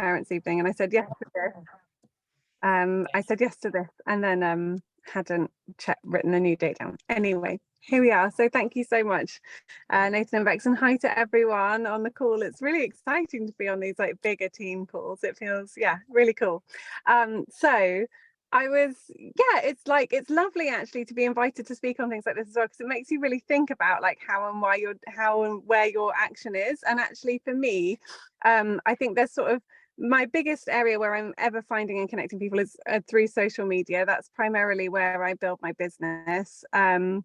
parents' evening, and I said yes to this. I said yes to this, and then hadn't written a new date down. Anyway, here we are. So thank you so much, Nathan and Bex, and hi to everyone on the call. It's really exciting to be on these like bigger team calls. It feels, yeah, really cool. So I was, yeah, it's lovely actually to be invited to speak on things like this as well, because it makes you really think about like how and where your action is. And actually for me, I think there's sort of my biggest area where I'm ever finding and connecting people is through social media. That's primarily where I build my business. And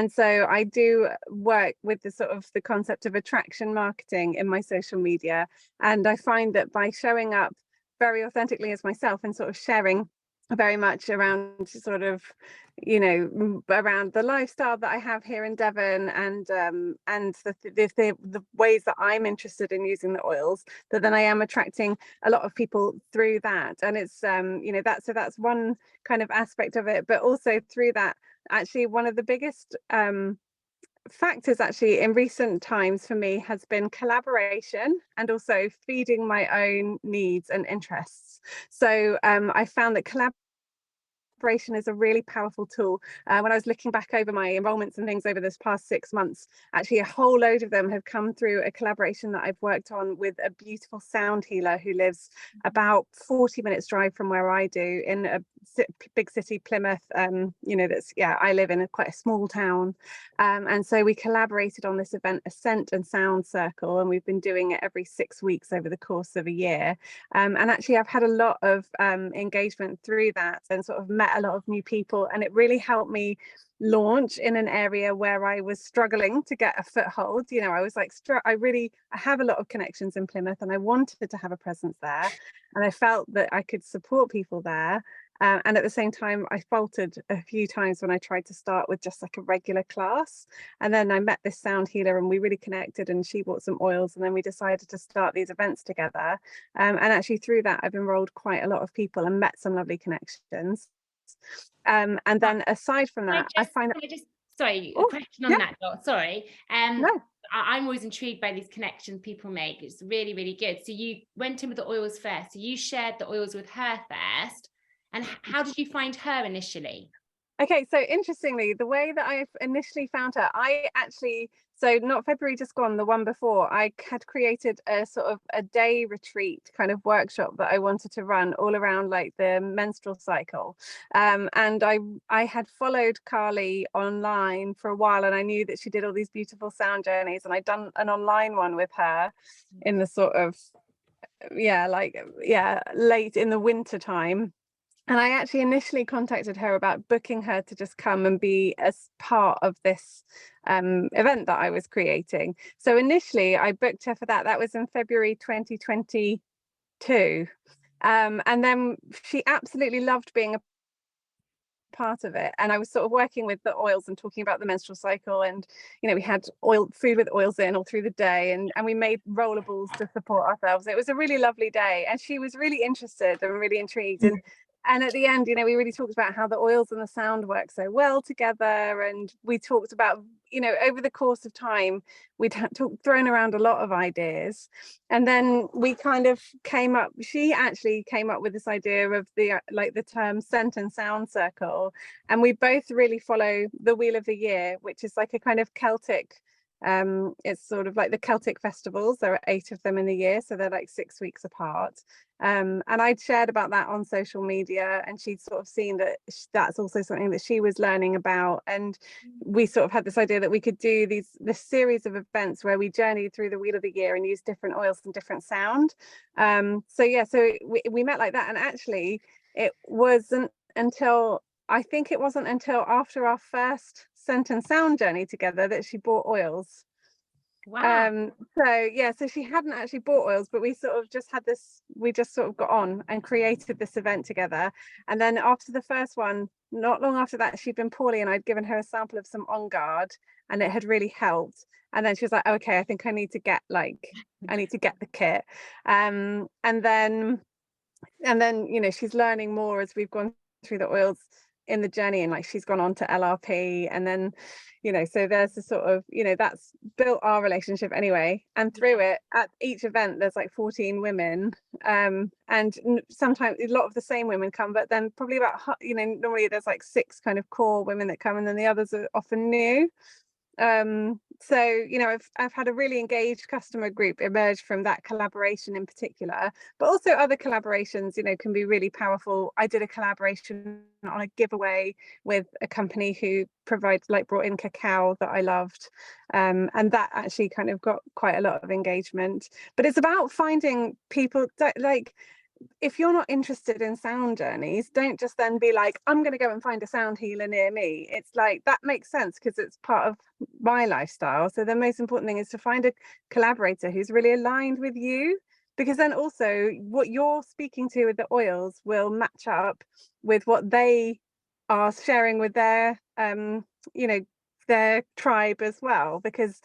so I do work with the concept of attraction marketing in my social media. And I find that by showing up very authentically as myself and sort of sharing very much around around the lifestyle that I have here in Devon, and the ways that I'm interested in using the oils, that then I am attracting a lot of people through that. And it's that's one kind of aspect of it, but also through that, actually one of the biggest factors actually in recent times for me has been collaboration and also feeding my own needs and interests. So I found that collaboration is a really powerful tool. When I was looking back over my enrollments and things over this past 6 months, actually a whole load of them have come through a collaboration that I've worked on with a beautiful sound healer who lives about 40 minutes drive from where I do, in a big city, Plymouth. I live in quite a small town, and so we collaborated on this event, a scent and sound circle, and we've been doing it every 6 weeks over the course of a year. And actually I've had a lot of engagement through that and sort of met a lot of new people, and it really helped me launch in an area where I was struggling to get a foothold. I was like, I have a lot of connections in Plymouth, and I wanted to have a presence there, and I felt that I could support people there. And at the same time, I faltered a few times when I tried to start with just like a regular class. And then I met this sound healer and we really connected, and she bought some oils, and then we decided to start these events together. And actually through that, I've enrolled quite a lot of people and met some lovely connections. And then aside from that, a question on that, sorry. No. I'm always intrigued by these connections people make. It's really, really good. So you went in with the oils first. So you shared the oils with her first. And how did you find her initially? Okay, so interestingly, the way that I initially found her, not February just gone, the one before, I had created a sort of a day retreat kind of workshop that I wanted to run all around like the menstrual cycle. And I had followed Carly online for a while, and I knew that she did all these beautiful sound journeys, and I'd done an online one with her in the sort of, late in the winter time. And I actually initially contacted her about booking her to just come and be as part of this event that I was creating. So initially I booked her for that. That was in February 2022. And then she absolutely loved being a part of it. And I was sort of working with the oils and talking about the menstrual cycle, and we had food with oils in all through the day, and we made rollables to support ourselves. It was a really lovely day, and she was really interested and really intrigued. And at the end, we really talked about how the oils and the sound work so well together. And we talked about, over the course of time, we'd thrown around a lot of ideas. And then we kind of she actually came up with this idea of the term scent and sound circle. And we both really follow the Wheel of the Year, which is like a kind of Celtic, it's sort of like the Celtic festivals. There are 8 of them in the year, so they're like 6 weeks apart. And I'd shared about that on social media, and she'd sort of seen that that's also something that she was learning about. And we sort of had this idea that we could do this series of events where we journeyed through the Wheel of the Year and use different oils and different sound. So we met like that. And actually it wasn't until after our first scent and sound journey together that she bought oils. Wow. So she hadn't actually bought oils, but we sort of just got on and created this event together. And then after the first one, not long after that, she'd been poorly, and I'd given her a sample of some On Guard, and it had really helped. And then she was like, okay, I think I need to get the kit. And then she's learning more as we've gone through the oils. in the journey, and like she's gone on to LRP, and then so there's a sort of that's built our relationship anyway, and through it at each event there's like 14 women, and sometimes a lot of the same women come, but then probably about normally there's like 6 kind of core women that come, and then the others are often new. So I've had a really engaged customer group emerge from that collaboration in particular, but also other collaborations can be really powerful. I did a collaboration on a giveaway with a company who brought in cacao that I loved, and that actually kind of got quite a lot of engagement. But it's about finding people that, like, if you're not interested in sound journeys, don't just then be like, I'm going to go and find a sound healer near me. It's like, that makes sense because it's part of my lifestyle. So the most important thing is to find a collaborator who's really aligned with you, because then also what you're speaking to with the oils will match up with what they are sharing with their their tribe as well. Because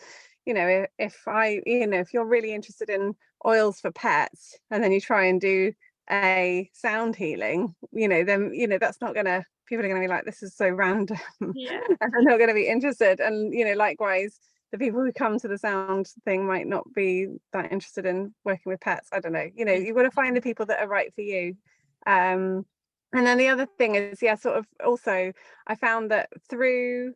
if you're really interested in oils for pets, and then you try and do a sound healing, then that's not gonna people are gonna be like, this is so random. Yeah. And they're not gonna be interested. And likewise, the people who come to the sound thing might not be that interested in working with pets. I don't know. You've got to find the people that are right for you. And then the other thing is, sort of also, I found that through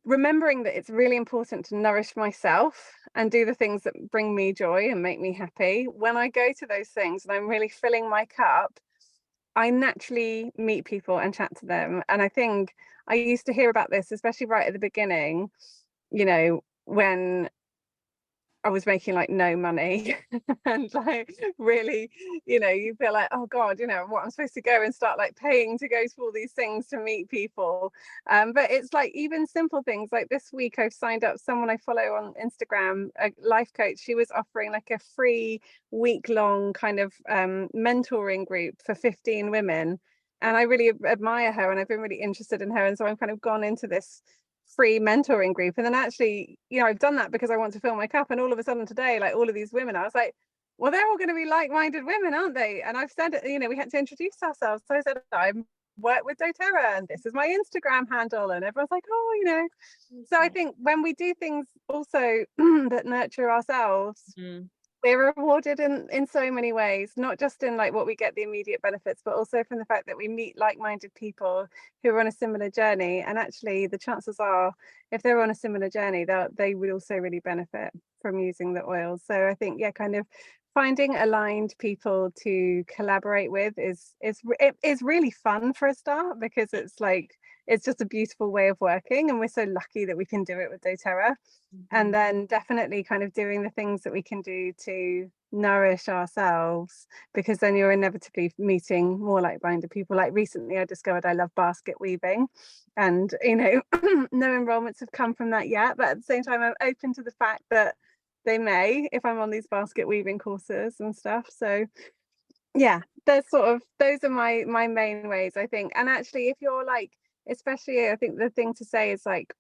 remembering that it's really important to nourish myself and do the things that bring me joy and make me happy, when I go to those things and I'm really filling my cup, I naturally meet people and chat to them. And I think I used to hear about this, especially right at the beginning, when I was making like no money and like really, you feel like, oh God, what, I'm supposed to go and start like paying to go to all these things to meet people. But it's like even simple things. Like this week I've signed up someone I follow on Instagram, a life coach. She was offering like a free week-long kind of mentoring group for 15 women. And I really admire her, and I've been really interested in her. And so I've kind of gone into this free mentoring group, and then actually I've done that because I want to fill my cup. And all of a sudden today, like all of these women, I was like, well, they're all going to be like-minded women, aren't they? And I've said we had to introduce ourselves, so I said I work with doTERRA and this is my Instagram handle, and everyone's like, oh, so I think when we do things also that nurture ourselves, we're rewarded in so many ways, not just in like what we get the immediate benefits, but also from the fact that we meet like-minded people who are on a similar journey. And actually the chances are, if they're on a similar journey, they would also really benefit from using the oils. So I think kind of finding aligned people to collaborate with is really fun for a start, because it's just a beautiful way of working, and we're so lucky that we can do it with doTERRA. And then definitely kind of doing the things that we can do to nourish ourselves, because then you're inevitably meeting more like-minded people. Like recently I discovered I love basket weaving, and no enrollments have come from that yet, but at the same time I'm open to the fact that they may, if I'm on these basket weaving courses and stuff. So those are my main ways, I think. And actually, if you're like, especially, I think the thing to say is like,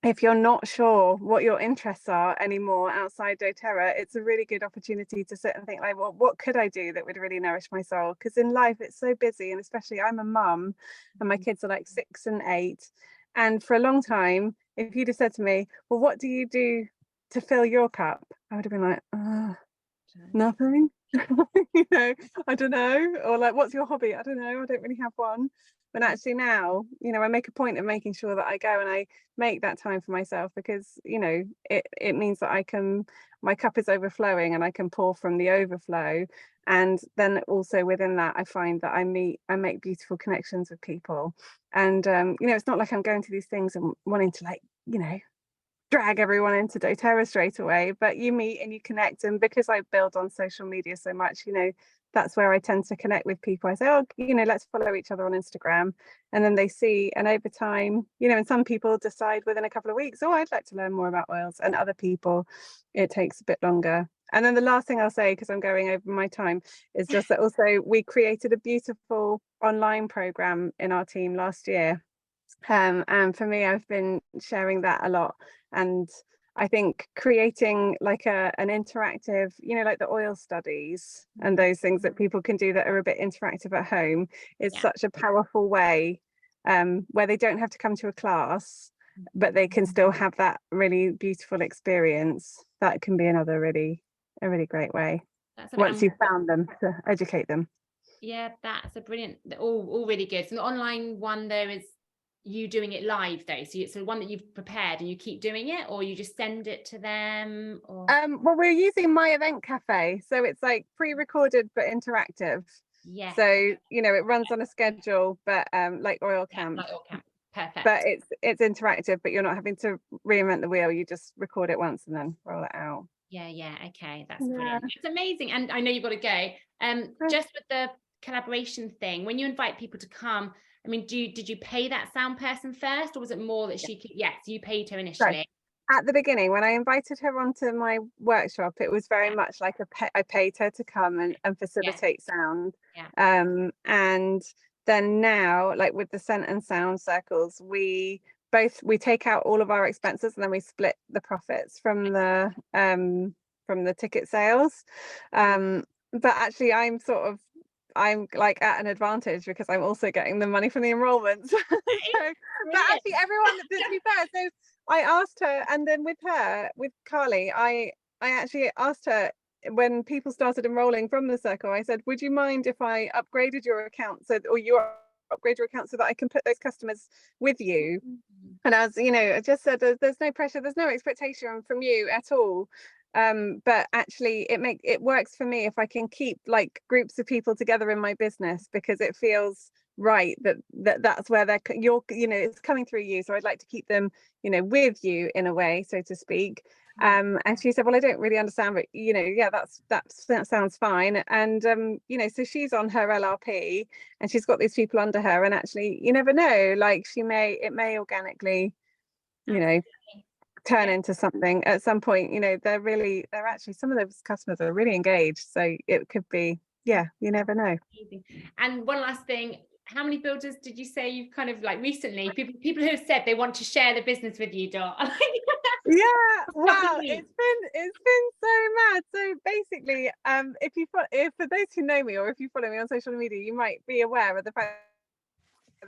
if you're not sure what your interests are anymore outside doTERRA, it's a really good opportunity to sit and think like, well, what could I do that would really nourish my soul? Because in life it's so busy, and especially I'm a mum and my kids are like 6 and 8. And for a long time, if you'd have said to me, well, what do you do to fill your cup? I would have been like, nothing. I don't know. Or like, what's your hobby? I don't know. I don't really have one. But actually now, I make a point of making sure that I go and I make that time for myself, because, it means that my cup is overflowing and I can pour from the overflow. And then also within that, I find that I make beautiful connections with people. And, it's not like I'm going to these things and wanting to like, drag everyone into doTERRA straight away, but you meet and you connect. And because I build on social media so much, that's where I tend to connect with people. I say, oh, let's follow each other on Instagram, and then they see, and over time, and some people decide within a couple of weeks, oh, I'd like to learn more about oils, and other people it takes a bit longer. And then the last thing I'll say, because I'm going over my time, is just that also we created a beautiful online program in our team last year. And for me, I've been sharing that a lot, and I think creating like an interactive, like the oil studies and those things that people can do that are a bit interactive at home is such a powerful way, where they don't have to come to a class, but they can still have that really beautiful experience. That can be another a really great way once you've found them to educate them. Yeah, that's a brilliant, all really good. So the online one, there is you doing it live though, so it's the one that you've prepared and you keep doing it, or you just send it to them, or well, we're using My Event Cafe, so it's like pre-recorded but interactive. So it runs on a schedule, but like Oil Camp. like Oil Camp. Perfect. But it's interactive, but you're not having to reinvent the wheel. You just record it once and then roll it out. Okay, that's brilliant. It's amazing. And I know you've got to go. Just with the collaboration thing, when you invite people to come, I mean, did you pay that sound person first, or was it more that she could? Yes, you paid her initially. At the beginning, when I invited her onto my workshop, it was very much like I paid her to come and facilitate sound. And then now, like with the scent and sound circles, we take out all of our expenses and then we split the profits from the ticket sales. But actually I'm like at an advantage because I'm also getting the money from the enrollments. But actually everyone, to be fair, so I asked her, and then with Carly, I actually asked her when people started enrolling from the circle, I said, would you mind if I upgraded your account or you upgrade your account so that I can put those customers with you? And as I just said, there's no pressure, there's no expectation from you at all. But actually it works for me if I can keep like groups of people together in my business, because it feels right that's where it's coming through you. So I'd like to keep them, with you in a way, so to speak. And she said, well, I don't really understand, but that sounds fine. And so she's on her LRP and she's got these people under her, and actually you never know, like it may organically turn into something at some point. They're actually, some of those customers are really engaged, so it could be, you never know. And one last thing, how many builders did you say you've kind of like recently, people who have said they want to share the business with you, Dot? Wow, it's been so mad. So basically, if for those who know me, or if you follow me on social media, you might be aware of the fact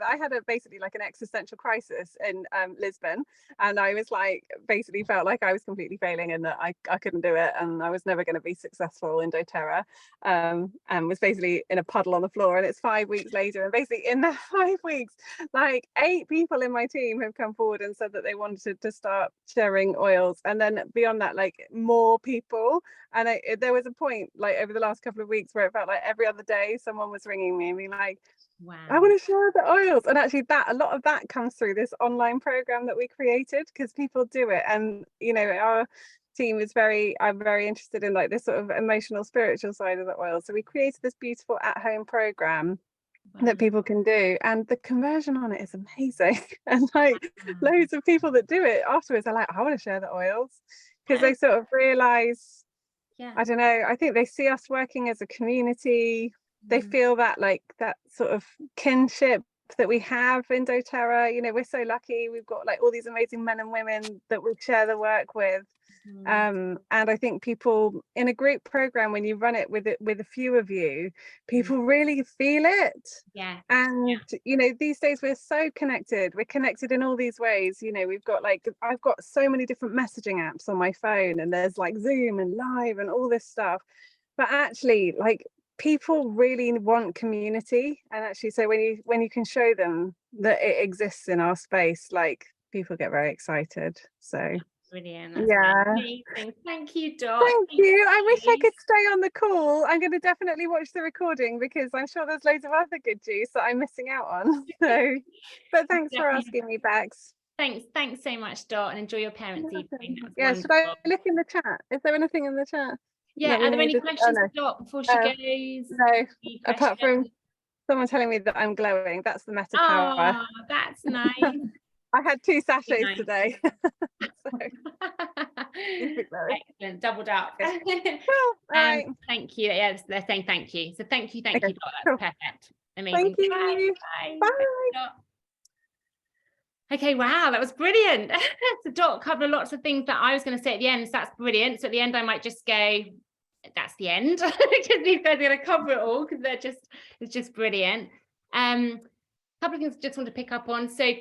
I had basically like an existential crisis in Lisbon, and I was like, basically felt like I was completely failing and that I couldn't do it, and I was never going to be successful in doTERRA, and was basically in a puddle on the floor. And it's 5 weeks later, and basically in that 5 weeks, like 8 people in my team have come forward and said that they wanted to start sharing oils, and then beyond that, like more people. And there was a point like over the last couple of weeks where it felt like every other day someone was ringing me and being like, wow, I want to share the oils. And actually a lot of that comes through this online program that we created, because people do it. And our team I'm very interested in like this sort of emotional, spiritual side of the oil. So we created this beautiful at-home program that people can do, and the conversion on it is amazing. And like loads of people that do it afterwards are like, I want to share the oils, because they sort of realize, I don't know, I think they see us working as a community. They feel that like that sort of kinship that we have in doTERRA. We're so lucky, we've got like all these amazing men and women that we share the work with. And I think people in a group program, when you run it with a few of you, people really feel it. And these days we're so connected, we're connected in all these ways. We've got like, I've got so many different messaging apps on my phone, and there's like Zoom and Live and all this stuff, but actually like people really want community. And actually, so when you can show them that it exists in our space, like people get very excited. So brilliant. That's amazing. Thank you, Dot. Thank you. I wish I could stay on the call. I'm going to definitely watch the recording, because I'm sure there's loads of other good juice that I'm missing out on. So, but thanks for asking me, Bex. Thanks so much, Dot, and enjoy your parents' evening. Should I look in the chat? Is there anything in the chat? Are there any questions for Dot before she goes? No, apart from someone telling me that I'm glowing. That's the meta power. Oh, that's nice. I had 2 sachets today. Excellent, doubled up. Right. Thank you. Yes, they're saying thank you. So thank you, Dot. That's perfect. Amazing. Thank you. Bye. Bye. Okay, wow, that was brilliant. So Dot covered lots of things that I was going to say at the end, so that's brilliant. So at the end, I might just go, that's the end, because these guys are going to cover it all, because it's just brilliant. A couple of things I just want to pick up on. So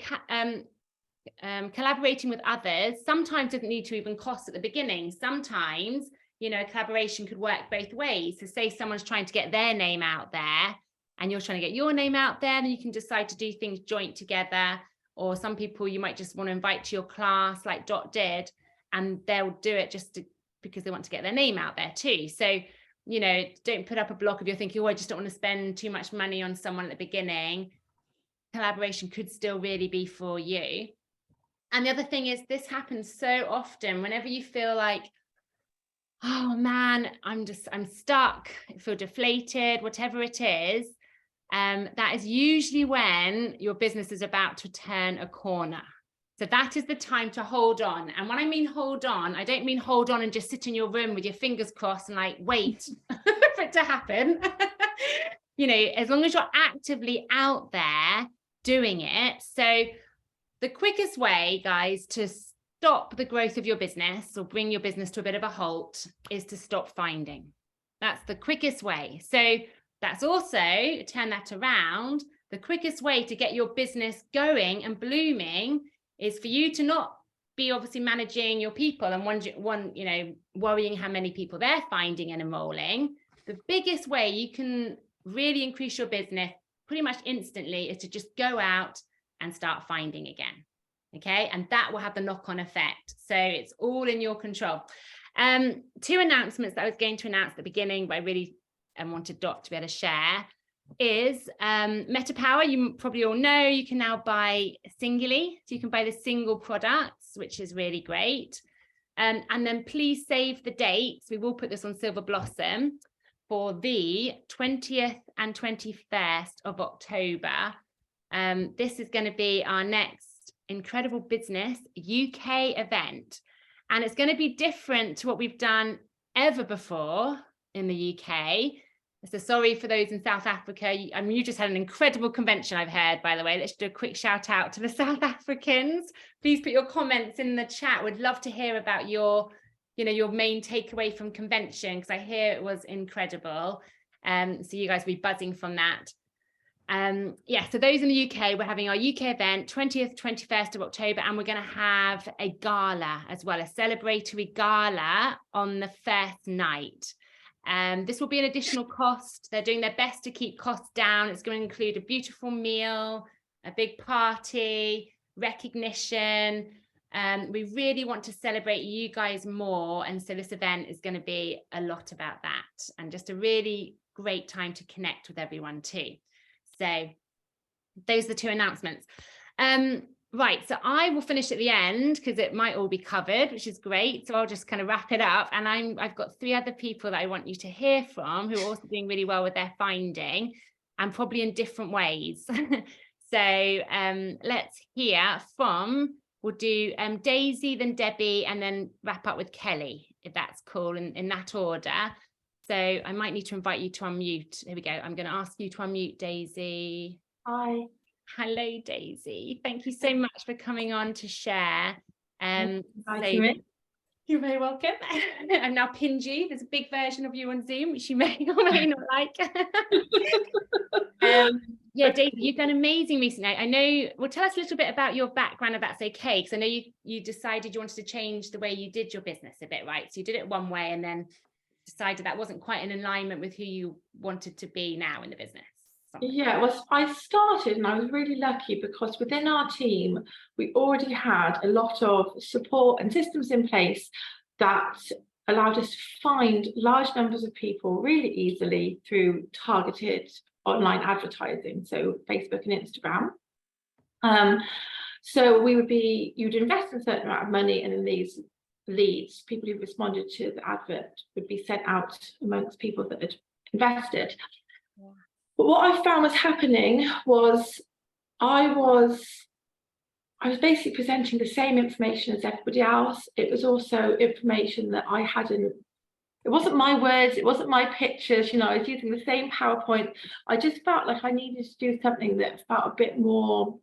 collaborating with others sometimes doesn't need to even cost at the beginning. Sometimes, collaboration could work both ways. So say someone's trying to get their name out there and you're trying to get your name out there, then you can decide to do things joint together. Or some people you might just want to invite to your class like Dot did, and they'll do it because they want to get their name out there too. So, don't put up a block if you're thinking, oh, I just don't want to spend too much money on someone at the beginning. Collaboration could still really be for you. And the other thing is, this happens so often whenever you feel like, oh man, I'm stuck, I feel deflated, whatever it is. That is usually when your business is about to turn a corner. So that is the time to hold on. And when I mean hold on, I don't mean hold on and just sit in your room with your fingers crossed and like wait for it to happen. As long as you're actively out there doing it. So the quickest way, guys, to stop the growth of your business or bring your business to a bit of a halt is to stop finding. That's the quickest way. So that's also, turn that around, the quickest way to get your business going and blooming is for you to not be obviously managing your people and worrying how many people they're finding and enrolling. The biggest way you can really increase your business pretty much instantly is to just go out and start finding again. Okay, and that will have the knock-on effect. So it's all in your control. 2 announcements that I was going to announce at the beginning, but I really wanted Dot to be able to share is Meta Power. You probably all know you can now buy singly. So you can buy the single products, which is really great. And then please save the dates. We will put this on Silver Blossom for the 20th and 21st of October. This is going to be our next Incredible Business UK event. And it's going to be different to what we've done ever before in the UK. So sorry for those in South Africa. You just had an incredible convention, I've heard, by the way. Let's do a quick shout out to the South Africans. Please put your comments in the chat. We'd love to hear about your main takeaway from convention, because I hear it was incredible. So you guys will be buzzing from that. So those in the UK, we're having our UK event 20th, 21st of October, and we're going to have a gala as well, a celebratory gala on the first night. This will be an additional cost. They're doing their best to keep costs down. It's going to include a beautiful meal, a big party, recognition. We really want to celebrate you guys more. And so this event is going to be a lot about that, and just a really great time to connect with everyone too. So those are the 2 announcements. Right, so I will finish at the end because it might all be covered, which is great. So I'll just kind of wrap it up. And I've got 3 other people that I want you to hear from who are also doing really well with their finding, and probably in different ways. So let's hear from, we'll do Daisy, then Debbie, and then wrap up with Kelly, if that's cool, in that order. So I might need to invite you to unmute. Here we go. I'm going to ask you to unmute, Daisy. Hi. Hello, Daisy. Thank you so much for coming on to share. You're very welcome. I've now pinned you. There's a big version of you on Zoom, which you may or may not like. Daisy, you've done amazing recently. I know, well, tell us a little bit about your background, if that's okay, because I know you decided you wanted to change the way you did your business a bit, right? So you did it one way and then decided that wasn't quite in alignment with who you wanted to be now in the business. Yeah, well, I started and I was really lucky because within our team, we already had a lot of support and systems in place that allowed us to find large numbers of people really easily through targeted online advertising, so Facebook and Instagram. So you'd invest a certain amount of money, and then these leads, people who responded to the advert, would be sent out amongst people that had invested. Yeah. But what I found was happening was I was basically presenting the same information as everybody else. It was also information that I hadn't, it wasn't my words, it wasn't my pictures, I was using the same PowerPoint. I just felt like I needed to do something that felt a bit more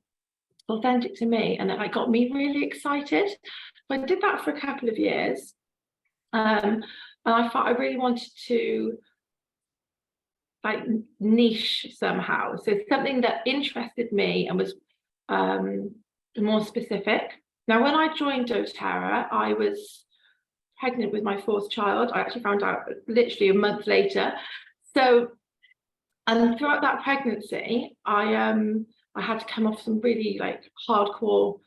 authentic to me, and it got me really excited. So I did that for a couple of years, and I thought I really wanted to like niche somehow, so something that interested me and was more specific. Now, when I joined doTERRA, I was pregnant with my fourth child. I actually found out literally a month later. So, and throughout that pregnancy, I had to come off some really like hardcore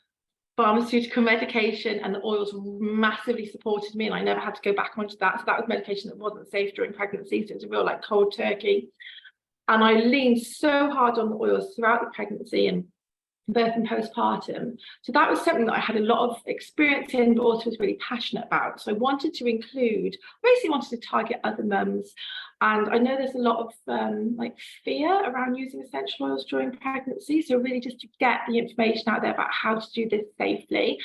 pharmaceutical medication, and the oils massively supported me, and I never had to go back onto that. So that was medication that wasn't safe during pregnancy, so it was a real like cold turkey. And I leaned so hard on the oils throughout the pregnancy and birth and postpartum. So that was something that I had a lot of experience in, but also was really passionate about. So I wanted to include, basically wanted to target other mums. And I know there's a lot of like fear around using essential oils during pregnancy. So really just to get the information out there about how to do this safely,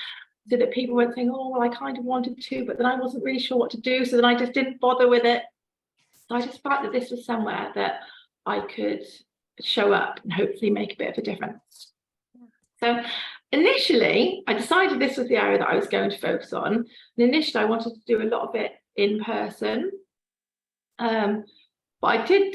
so that people weren't saying, oh, well, I kind of wanted to, but then I wasn't really sure what to do. So then I just didn't bother with it. So I just felt that this was somewhere that I could show up and hopefully make a bit of a difference. So initially, I decided this was the area that I was going to focus on. And initially, I wanted to do a lot of it in person. But I did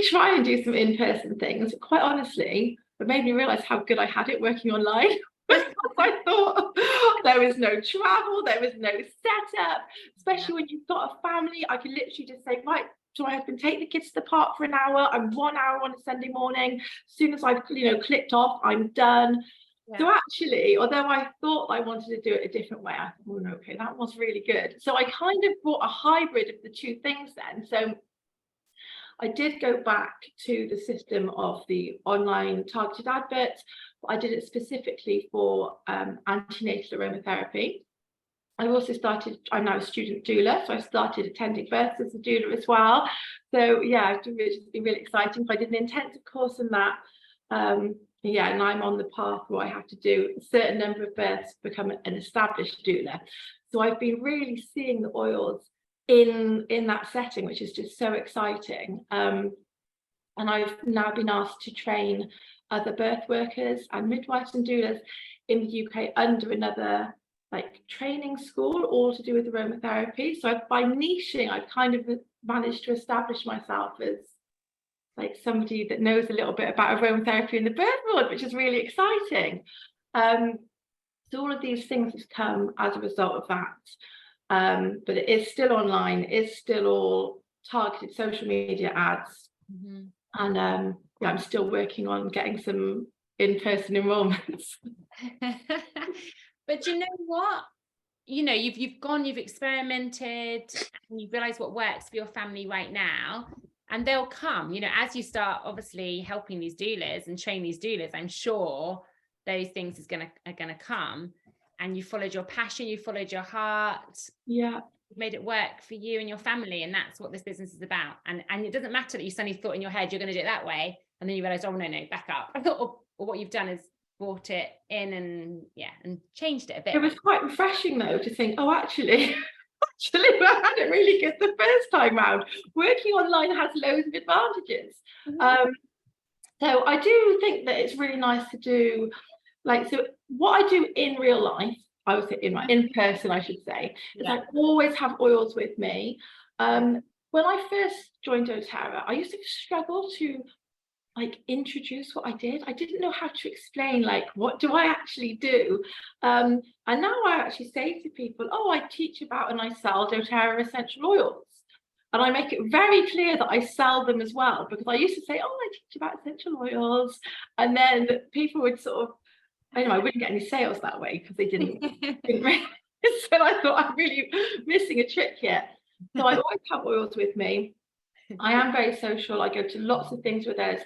try and do some in-person things. But quite honestly, it made me realise how good I had it working online. Because I thought there was no travel, there was no setup, especially when you've got a family. I could literally just say, right, to my husband, take the kids to the park for an hour. I'm 1 hour on a Sunday morning. As soon as I've clicked off, I'm done. Yeah. So actually, although I thought I wanted to do it a different way, I thought, oh, no, okay, that was really good. So I kind of brought a hybrid of the two things then. So I did go back to the system of the online targeted adverts, but I did it specifically for antenatal aromatherapy. I also started, I'm now a student doula, so I started attending births as a doula as well. So yeah, it's been really exciting. So I did an intensive course in that. Yeah, and I'm on the path where I have to do a certain number of births to become an established doula. So I've been really seeing the oils in that setting, which is just so exciting. And I've now been asked to train other birth workers and midwives and doulas in the UK under another like training school, all to do with aromatherapy. So by niching, I've kind of managed to establish myself as like somebody that knows a little bit about aromatherapy in the birth world, which is really exciting. So all of these things have come as a result of that. But it is still online, it is still all targeted social media ads. Mm-hmm. And yeah, I'm still working on getting some in-person enrollments. But you know what? You've experimented, and you've realized what works for your family right now. And they'll come, as you start obviously helping these doulas and train these doulas, I'm sure those things are gonna come. And you followed your passion, you followed your heart. Yeah. You've made it work for you and your family. And that's what this business is about. And it doesn't matter that you suddenly thought in your head you're gonna do it that way. And then you realize, oh no, back up. or what you've done is brought it in and changed it a bit. It was quite refreshing though to think, oh, actually I had it really good the first time round. Working online has loads of advantages. Mm-hmm. So I do think that it's really nice to do, so what I do in real life, I would say in person, I should say, is I always have oils with me. When I first joined doTERRA, I used to struggle to introduce what I did. I didn't know how to explain what do I actually do, and now I actually say to people, oh, I teach about and I sell doTERRA essential oils, and I make it very clear that I sell them as well, because I used to say, oh, I teach about essential oils, and then people would sort of, I wouldn't get any sales that way because they didn't really. So I thought I'm really missing a trick here. So I always have oils with me. I am very social. I go to lots of things where there's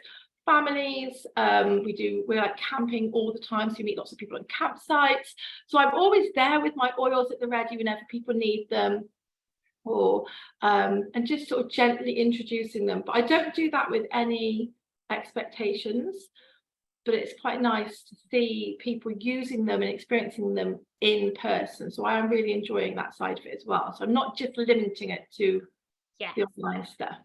families. We're like camping all the time, so you meet lots of people on campsites. So I'm always there with my oils at the ready whenever people need them, or and just sort of gently introducing them. But I don't do that with any expectations. But it's quite nice to see people using them and experiencing them in person. So I am really enjoying that side of it as well. So I'm not just limiting it to the online stuff.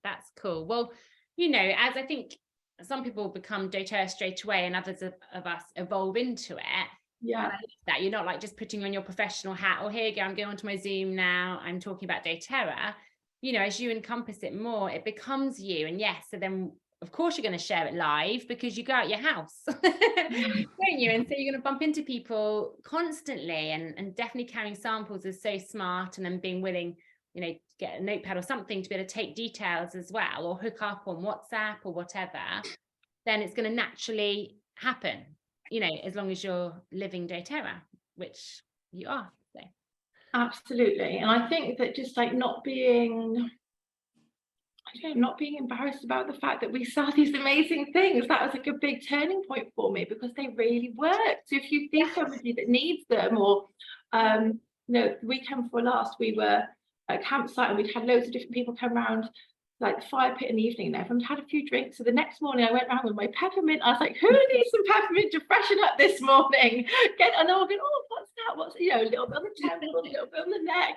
That's cool. Well, as I think some people become doTERRA straight away and others of us evolve into it. Yeah. And I love that you're not like just putting on your professional hat, or here you go, I'm going onto my Zoom now, I'm talking about doTERRA. You know, as you encompass it more, it becomes you. And yes, so then of course you're going to share it live because you go out your house, don't you? And so you're going to bump into people constantly, and definitely carrying samples is so smart, and then being willing, you know, to get a notepad or something to be able to take details as well, or hook up on WhatsApp or whatever, then it's going to naturally happen, you know, as long as you're living doTERRA, which you are. So. Absolutely. And I think that just like not being embarrassed about the fact that we sell these amazing things, that was like a big turning point for me, because they really work. So if you see somebody that needs them, or you know, the weekend before last, we were at a campsite and we'd had loads of different people come around, like the fire pit in the evening, and everyone had a few drinks. So the next morning I went around with my peppermint. I was like, who needs some peppermint to freshen up this morning? And they're all going, oh, what's that? What's, you know, a little bit on the temple, a little bit on the neck.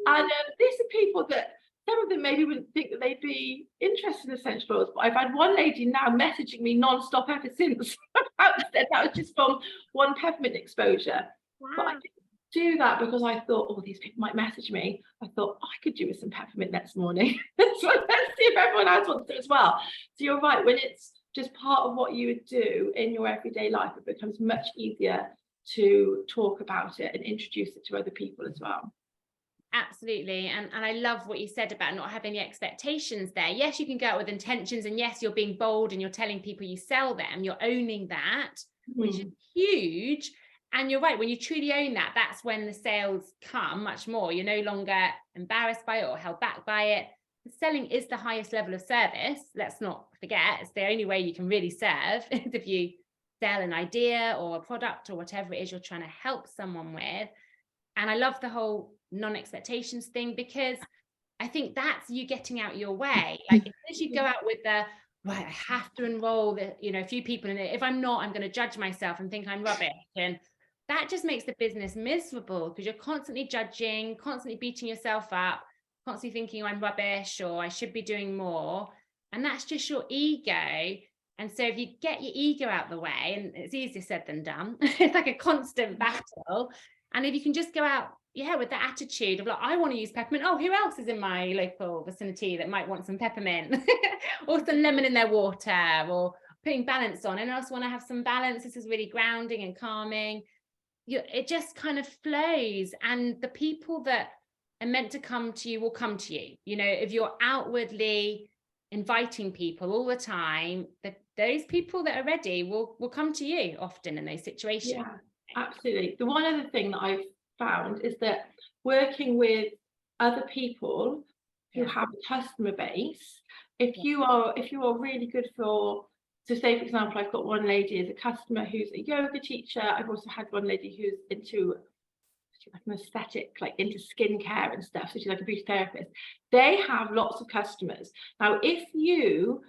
And these are people that some of them maybe wouldn't think that they'd be interested in essential oils, but I've had one lady now messaging me non-stop ever since about that was just from one peppermint exposure. Wow. But I didn't do that because I thought, oh, these people might message me. I thought, oh, I could do with some peppermint next morning. So let's see if everyone else wants to as well. So you're right, when it's just part of what you would do in your everyday life, it becomes much easier to talk about it and introduce it to other people as well. Absolutely. And I love what you said about not having the expectations there. Yes, you can go out with intentions, and yes, you're being bold and you're telling people you sell them, you're owning that, which is huge. And you're right, when you truly own that, that's when the sales come much more. You're no longer embarrassed by it or held back by it. Selling is the highest level of service. Let's not forget, it's the only way you can really serve is if you sell an idea or a product or whatever it is you're trying to help someone with. And I love the whole non-expectations thing, because I think that's you getting out your way. Like as you go out with the, right, I have to enroll the, you know, a few people in it. If I'm not, I'm going to judge myself and think I'm rubbish. And that just makes the business miserable, because you're constantly judging, constantly beating yourself up, constantly thinking I'm rubbish or I should be doing more. And that's just your ego. And so if you get your ego out the way, and it's easier said than done, it's like a constant battle. And if you can just go out, with the attitude of like, I want to use peppermint. Oh, who else is in my local vicinity that might want some peppermint? Or some lemon in their water, or putting balance on. And I also want to have some balance. This is really grounding and calming. It just kind of flows. And the people that are meant to come to you will come to you. You know, if you're outwardly inviting people all the time, those people that are ready will come to you often in those situations. Yeah, absolutely. The one other thing that I've found is that working with other people who have a customer base, if you are really good for, so say for example, I've got one lady as a customer who's a yoga teacher. I've also had one lady who's into like an aesthetic, like into skincare and stuff, so she's like a beauty therapist. They have lots of customers. Now if you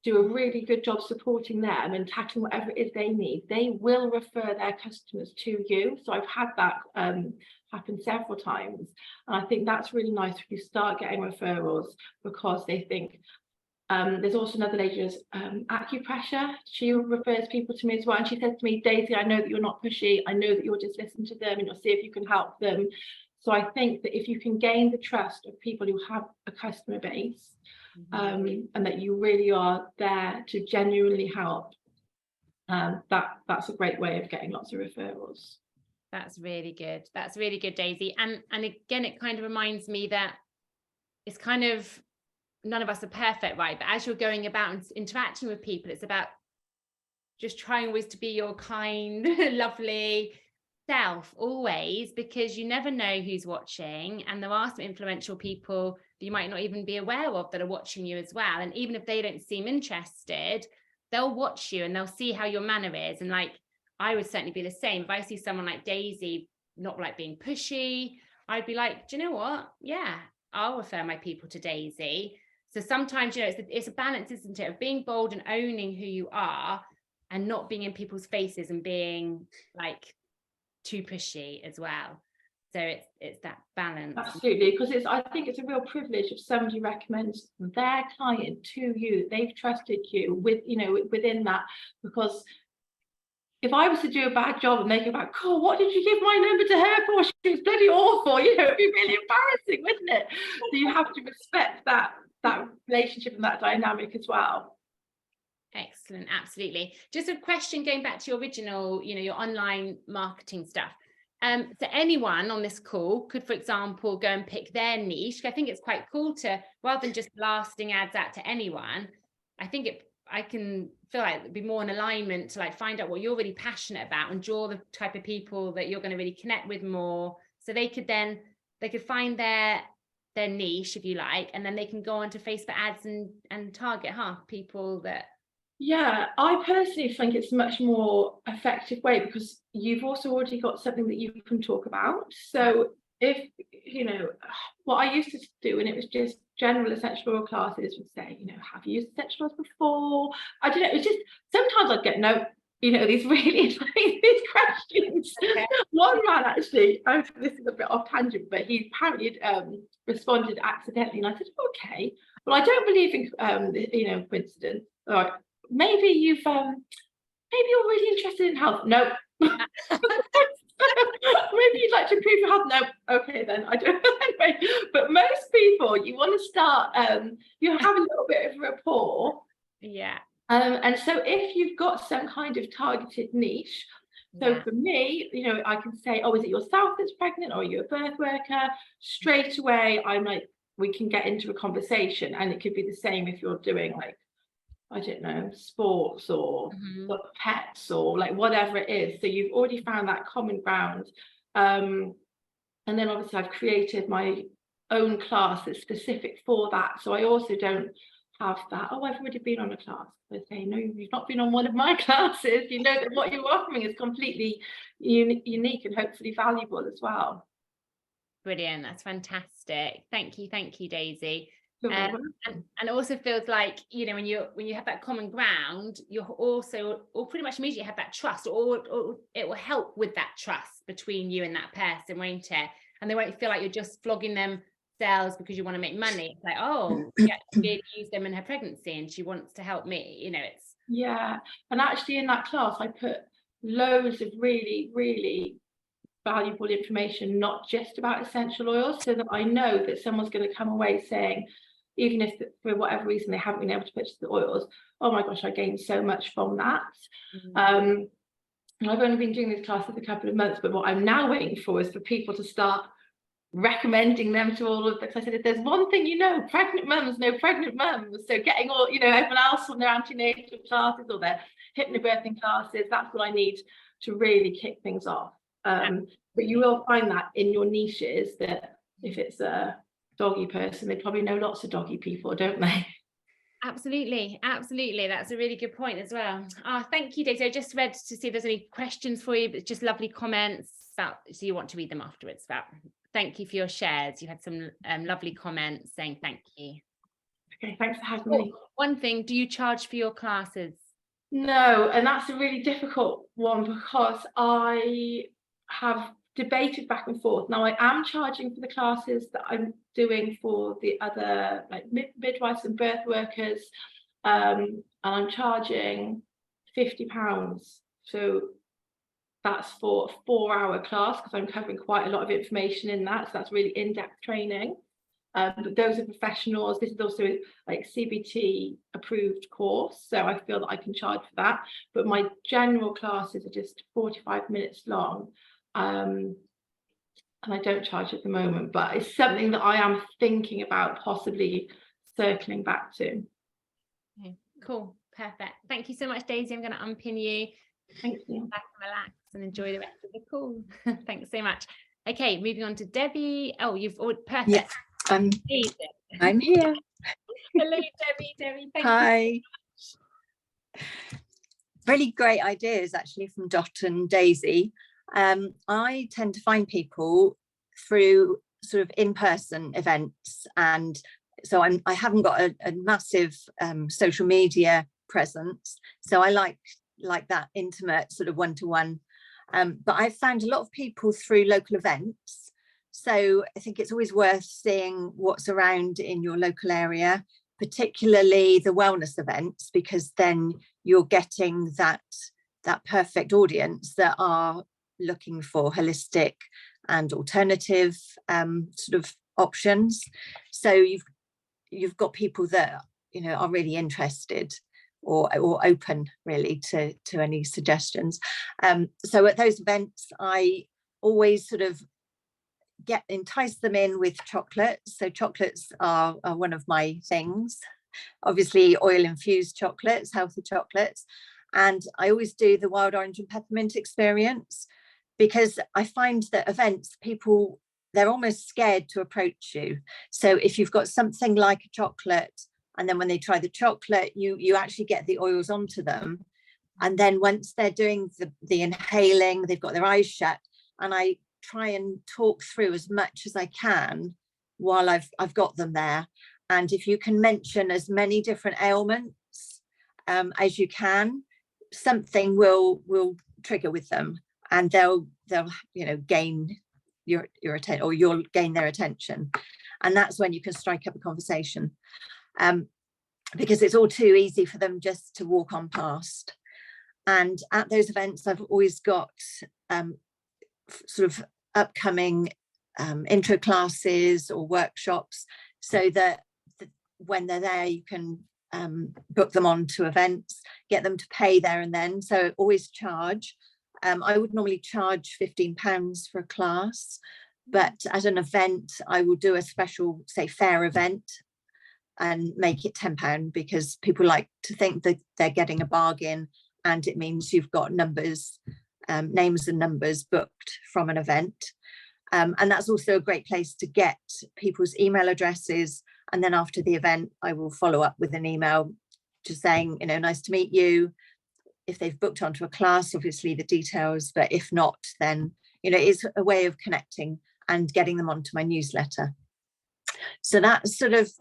do a really good job supporting them and tackling whatever it is they need, they will refer their customers to you. So I've had that happen several times. And I think that's really nice when you start getting referrals, because they think, there's also another lady who's acupressure. She refers people to me as well. And she says to me, Daisy, I know that you're not pushy. I know that you'll just listen to them and you'll see if you can help them. So I think that if you can gain the trust of people who have a customer base, and that you really are there to genuinely help, that's a great way of getting lots of referrals. That's really good. That's really good, Daisy. And again, it kind of reminds me that it's kind of, none of us are perfect, right? But as you're going about and interacting with people, it's about just trying always to be your kind, lovely self always, because you never know who's watching. And there are some influential people that you might not even be aware of that are watching you as well. And even if they don't seem interested, they'll watch you and they'll see how your manner is. And like, I would certainly be the same. If I see someone like Daisy, not like being pushy, I'd be like, do you know what? Yeah, I'll refer my people to Daisy. So sometimes, you know, it's a balance, isn't it, of being bold and owning who you are, and not being in people's faces and being like too pushy as well. So it's that balance. Absolutely, because I think it's a real privilege if somebody recommends their client to you, they've trusted you with, within that. Because if I was to do a bad job and they go back, oh, what did you give my number to her for? She was bloody awful. It'd be really embarrassing, wouldn't it? So you have to respect that relationship and that dynamic as well. Excellent, absolutely. Just a question going back to your original, your online marketing stuff. So anyone on this call could, for example, go and pick their niche. I think it's quite cool to, rather than just blasting ads out to anyone, I can feel like it'd be more in alignment to like find out what you're really passionate about and draw the type of people that you're going to really connect with more. So they could find their niche, if you like, and then they can go onto Facebook ads and target people that. Yeah, I personally think it's a much more effective way because you've also already got something that you can talk about. So if, what I used to do, and it was just general essential oil classes, would say, have you used essential oils before? I don't know, it's just, sometimes I'd get no, these really these questions. Okay. One man actually, this is a bit off tangent, but he apparently responded accidentally, and I said, okay, well, I don't believe in coincidence. All right. Maybe you're really interested in health. No. Maybe you'd like to improve your health. No. Okay, then I don't. Anyway, but most people, you want to start. You have a little bit of rapport. Yeah. And so if you've got some kind of targeted niche, so for me, I can say, oh, is it yourself that's pregnant, or are you a birth worker? Straight away, I'm like, we can get into a conversation, and it could be the same if you're doing like, I don't know, sports or pets or like whatever it is. So you've already found that common ground. And then obviously I've created my own class that's specific for that. So I also don't have that, oh, I've already been on a class. I say, no, you've not been on one of my classes. You know that what you're offering is completely unique and hopefully valuable as well. Brilliant. That's fantastic. Thank you, Daisy. And it also feels like, when you have that common ground, you're also, or pretty much immediately have that trust, or it will help with that trust between you and that person, won't it? And they won't feel like you're just flogging them sales because you want to make money. It's like, oh, yeah, she used them in her pregnancy and she wants to help me. Yeah. And actually in that class, I put loads of really, really valuable information, not just about essential oils, so that I know that someone's going to come away saying, even if for whatever reason they haven't been able to purchase the oils, oh my gosh, I gained so much from that. And I've only been doing these classes a couple of months, but what I'm now waiting for is for people to start recommending them to all of them. I said, if there's one thing pregnant mums know pregnant mums. So getting all, everyone else on their antenatal classes or their hypnobirthing classes, that's what I need to really kick things off. But you will find that in your niches, that if it's a doggy person, they probably know lots of doggy people, don't they? Absolutely. That's a really good point as well. Thank you, Daisy. I just read to see if there's any questions for you, but just lovely comments so you want to read them afterwards. Thank you for your shares. You had some lovely comments saying thank you. Okay, thanks for having me. One thing, do you charge for your classes? No, and that's a really difficult one because I have debated back and forth. Now I am charging for the classes that I'm doing for the other like midwives and birth workers, and I'm charging £50. So that's for a 4-hour class because I'm covering quite a lot of information in that. So that's really in-depth training. But those are professionals. This is also like CBT approved course, so I feel that I can charge for that. But my general classes are just 45 minutes long. And I don't charge at the moment, but it's something that I am thinking about possibly circling back to. Okay, cool, perfect. Thank you so much, Daisy. I'm going to unpin you. Thank you. Back and relax and enjoy the rest of the call. Thanks so much. Okay, moving on to Debbie. Oh, you've all perfect. Yes, I'm here. Hello, Debbie. Thank Hi. you. Really great ideas actually from Dot and Daisy. I tend to find people through sort of in-person events, and so I haven't got a massive social media presence, so I like that intimate sort of one-to-one, but I've found a lot of people through local events, So I think it's always worth seeing what's around in your local area, particularly the wellness events, because then you're getting that perfect audience that are looking for holistic and alternative sort of options. So you've got people that, you know, are really interested or open really to any suggestions. So at those events, I always sort of entice them in with chocolates. So chocolates are one of my things. Obviously, oil infused chocolates, healthy chocolates. And I always do the wild orange and peppermint experience, because I find that events, people, they're almost scared to approach you. So if you've got something like a chocolate, and then when they try the chocolate, you actually get the oils onto them. And then once they're doing the inhaling, they've got their eyes shut, and I try and talk through as much as I can while I've got them there. And if you can mention as many different ailments as you can, something will trigger with them, and they'll you know, gain your attention, or you'll gain their attention. And that's when you can strike up a conversation, because it's all too easy for them just to walk on past. And at those events, I've always got sort of upcoming intro classes or workshops, so that when they're there, you can book them onto events, get them to pay there and then. So always charge. I would normally charge £15 for a class, but at an event, I will do a special, say, fair event and make it £10, because people like to think that they're getting a bargain, and it means you've got numbers, names and numbers booked from an event. And that's also a great place to get people's email addresses. And then after the event, I will follow up with an email just saying, you know, nice to meet you. If they've booked onto a class, obviously the details, but if not, then, you know, it's a way of connecting and getting them onto my newsletter. So that's sort of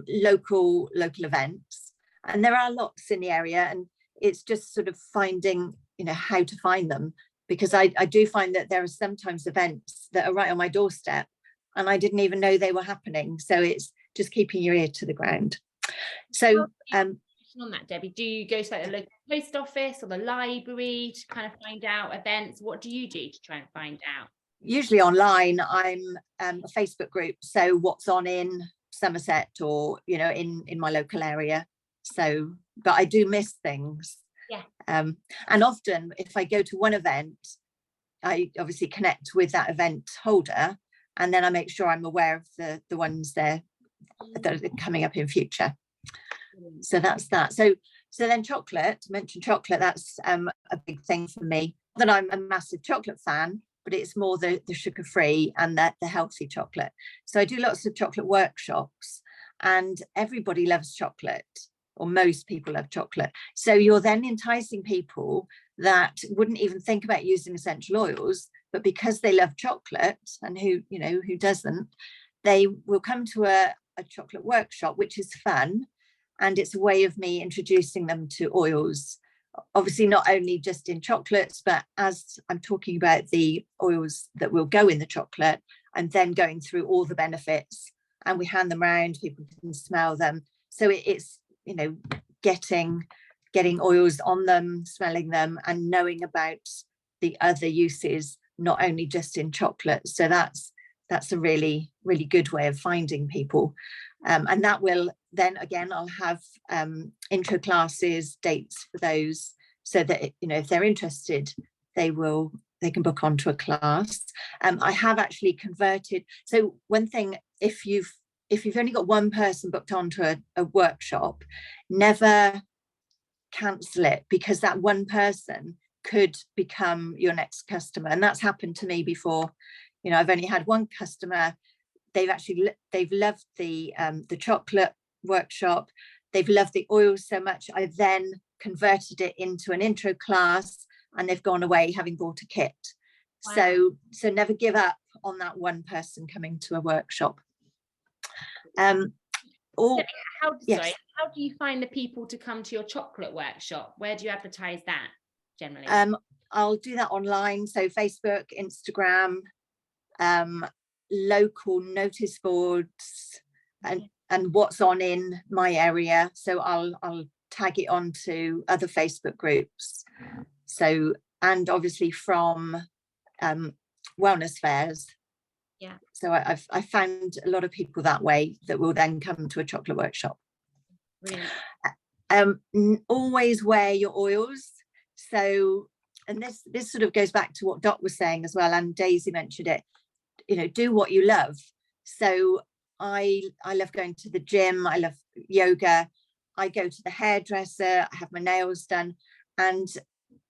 local events. And there are lots in the area, and it's just sort of finding, you know, how to find them, because I do find that there are sometimes events that are right on my doorstep and I didn't even know they were happening. So it's just keeping your ear to the ground. So on that, Debbie, do you go to like the local post office or the library to kind of find out events? What do you do to try and find out? Usually online. I'm a Facebook group, so what's on in Somerset, or, you know, in my local area. So, but I do miss things. Yeah. And often if I go to one event, I obviously connect with that event holder, and then I make sure I'm aware of the ones there that are coming up in future. So that's that. So then chocolate, mention chocolate, that's a big thing for me. That I'm a massive chocolate fan, but it's more the sugar-free and the healthy chocolate. So I do lots of chocolate workshops, and everybody loves chocolate, or most people love chocolate. So you're then enticing people that wouldn't even think about using essential oils, but because they love chocolate, and who doesn't, they will come to a chocolate workshop, which is fun. And it's a way of me introducing them to oils, obviously not only just in chocolates, but as I'm talking about the oils that will go in the chocolate, and then going through all the benefits, and we hand them around, people can smell them. So it's, you know, getting oils on them, smelling them, and knowing about the other uses, not only just in chocolate. So that's a really, really good way of finding people. And that will then, again, I'll have intro classes, dates for those, so that, you know, if they're interested, they can book onto a class. I have actually converted. So one thing, if you've only got one person booked onto a workshop, never cancel it, because that one person could become your next customer. And that's happened to me before. You know, I've only had one customer. They've loved the chocolate workshop. They've loved the oils so much. I then converted it into an intro class, and they've gone away having bought a kit. Wow. So never give up on that one person coming to a workshop. How do you find the people to come to your chocolate workshop? Where do you advertise that generally? I'll do that online, so Facebook, Instagram, local notice boards and what's on in my area. So I'll tag it onto other Facebook groups. So, and obviously from wellness fairs. Yeah. So I found a lot of people that way that will then come to a chocolate workshop. Brilliant. Always wear your oils. So, and this sort of goes back to what Dot was saying as well, and Daisy mentioned it, you know, do what you love. So I love going to the gym, I love yoga, I go to the hairdresser, I have my nails done, and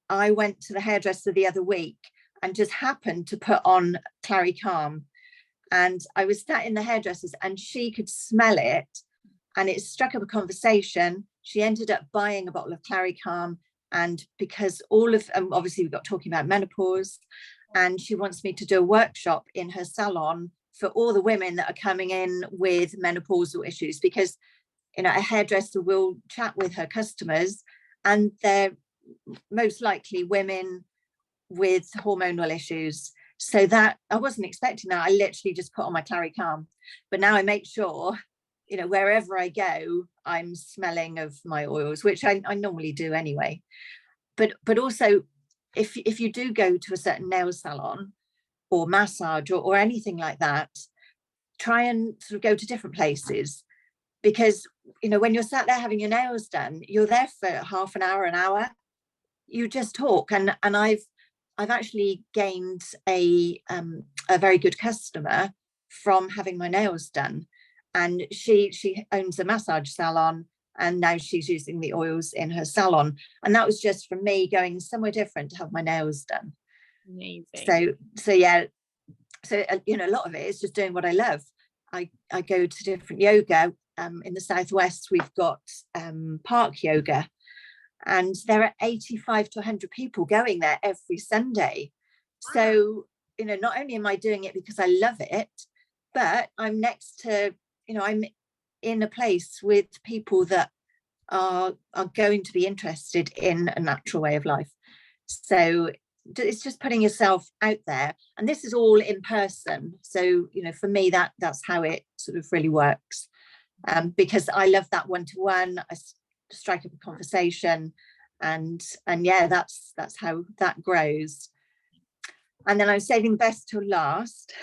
I went to the hairdresser the other week and just happened to put on Clary Calm, and I was sat in the hairdresser's and she could smell it, and it struck up a conversation. She ended up buying a bottle of Clary Calm, and because all of obviously we got talking about menopause, and she wants me to do a workshop in her salon for all the women that are coming in with menopausal issues, because you know a hairdresser will chat with her customers and they're most likely women with hormonal issues. So that I wasn't expecting that. I literally just put on my Clary Calm, but now I make sure, you know, wherever I go, I'm smelling of my oils, which I normally do anyway. But also, if you do go to a certain nail salon or massage or anything like that, try and sort of go to different places, because you know when you're sat there having your nails done, you're there for half an hour, you just talk, and I've actually gained a very good customer from having my nails done, and she owns a massage salon, and now she's using the oils in her salon, and that was just from me going somewhere different to have my nails done. Amazing. So yeah, so you know a lot of it is just doing what I love. I go to different yoga. In the southwest we've got park yoga, and there are 85 to 100 people going there every Sunday. Wow. So you know not only am I doing it because I love it, but I'm next to, you know, I'm in a place with people that are going to be interested in a natural way of life. So it's just putting yourself out there, and this is all in person. So you know for me that's how it sort of really works, because I love that one-to-one. I strike up a conversation, and yeah, that's how that grows. And then I'm saving the best till last.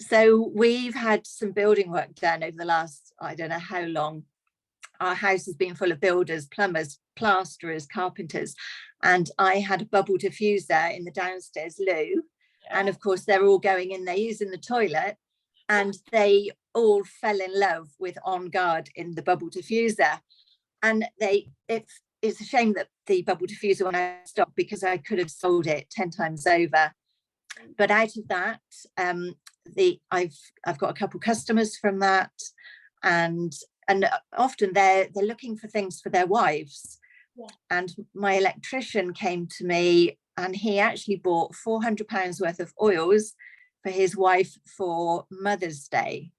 So we've had some building work done over the last, I don't know how long. Our house has been full of builders, plumbers, plasterers, carpenters, and I had a bubble diffuser in the downstairs loo. Yeah. And of course they're all going in there using the toilet, and they all fell in love with On Guard in the bubble diffuser. And it's a shame that the bubble diffuser when I stopped, because I could have sold it 10 times over. But out of that, I've got a couple customers from that, and often they're looking for things for their wives. Yeah. And my electrician came to me, and he actually bought £400 worth of oils for his wife for Mother's Day.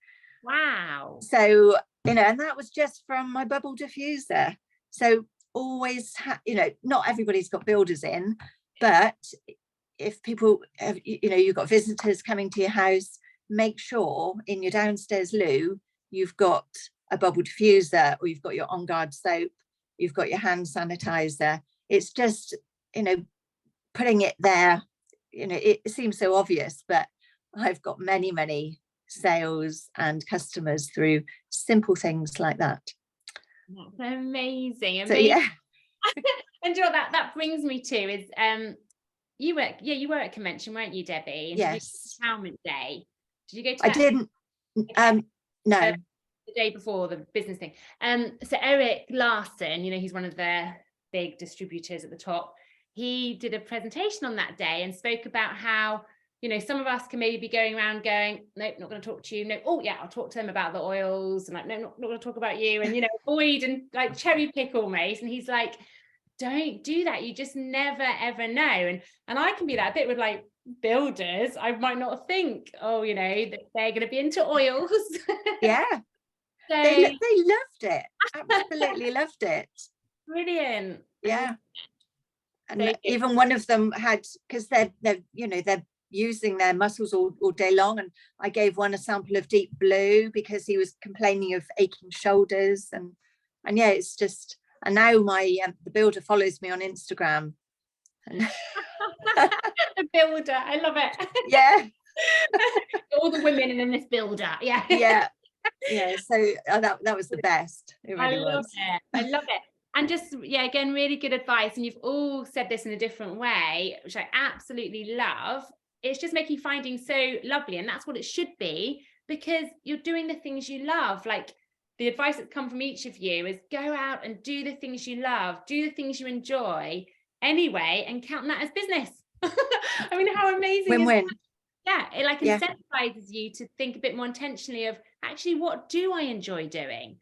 Wow. So you know, and that was just from my bubble diffuser. So always you know, not everybody's got builders in, but if people have, you know, you've got visitors coming to your house, make sure in your downstairs loo you've got a bubble diffuser, or you've got your On Guard soap, you've got your hand sanitizer. It's just, you know, putting it there, you know, it seems so obvious, but I've got many sales and customers through simple things like that. That's amazing. So yeah. And you know what that brings me to is you were at convention, weren't you, Debbie? And yes. Empowerment Day. Did you go to that? I didn't. Okay. No. The day before the business thing. So Eric Larson, you know, he's one of the big distributors at the top. He did a presentation on that day and spoke about how, you know, some of us can maybe be going around going, nope, not going to talk to you. No, oh yeah, I'll talk to them about the oils, and like, no, not going to talk about you, and you know, avoid and like cherry pick almost. And he's like, don't do that. You just never ever know. And I can be that a bit with like builders. I might not think, oh, you know, that they're going to be into oils. Yeah. So, they loved it. Absolutely loved it. Brilliant. Yeah. And even one of them had, because they're you know, they're using their muscles all day long. And I gave one a sample of deep blue because he was complaining of aching shoulders. And yeah, it's just, and now my the builder follows me on Instagram. The builder, I love it. Yeah. All the women and then this builder. Yeah. Yeah. So that was the best. It really was. I love it. And just, yeah, again, really good advice. And you've all said this in a different way, which I absolutely love. It's just making finding so lovely. And that's what it should be, because you're doing the things you love. Like, the advice that's come from each of you is go out and do the things you love, do the things you enjoy anyway, and count that as business. I mean, how amazing Win-win. is that? Yeah, it like incentivizes you to think a bit more intentionally of, actually, what do I enjoy doing?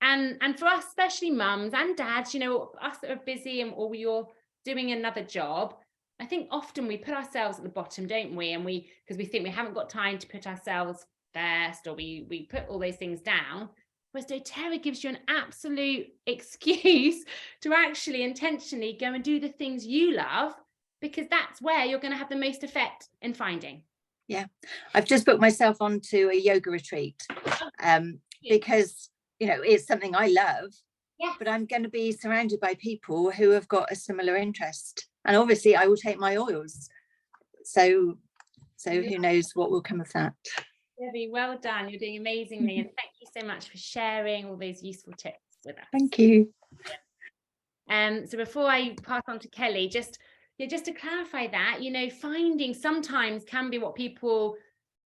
And for us, especially mums and dads, you know, us that are busy or you're doing another job, I think often we put ourselves at the bottom, don't we? And because we think we haven't got time to put ourselves first, or we put all those things down. Whereas doTERRA gives you an absolute excuse to actually intentionally go and do the things you love, because that's where you're going to have the most effect in finding. Yeah, I've just booked myself onto a yoga retreat because, you know, it's something I love, but I'm going to be surrounded by people who have got a similar interest. And obviously I will take my oils. So who knows what will come of that. Debbie, well done. You're doing amazingly. And thank you so much for sharing all those useful tips with us. Thank you. So before I pass on to Kelly, just to clarify that, you know, finding sometimes can be what people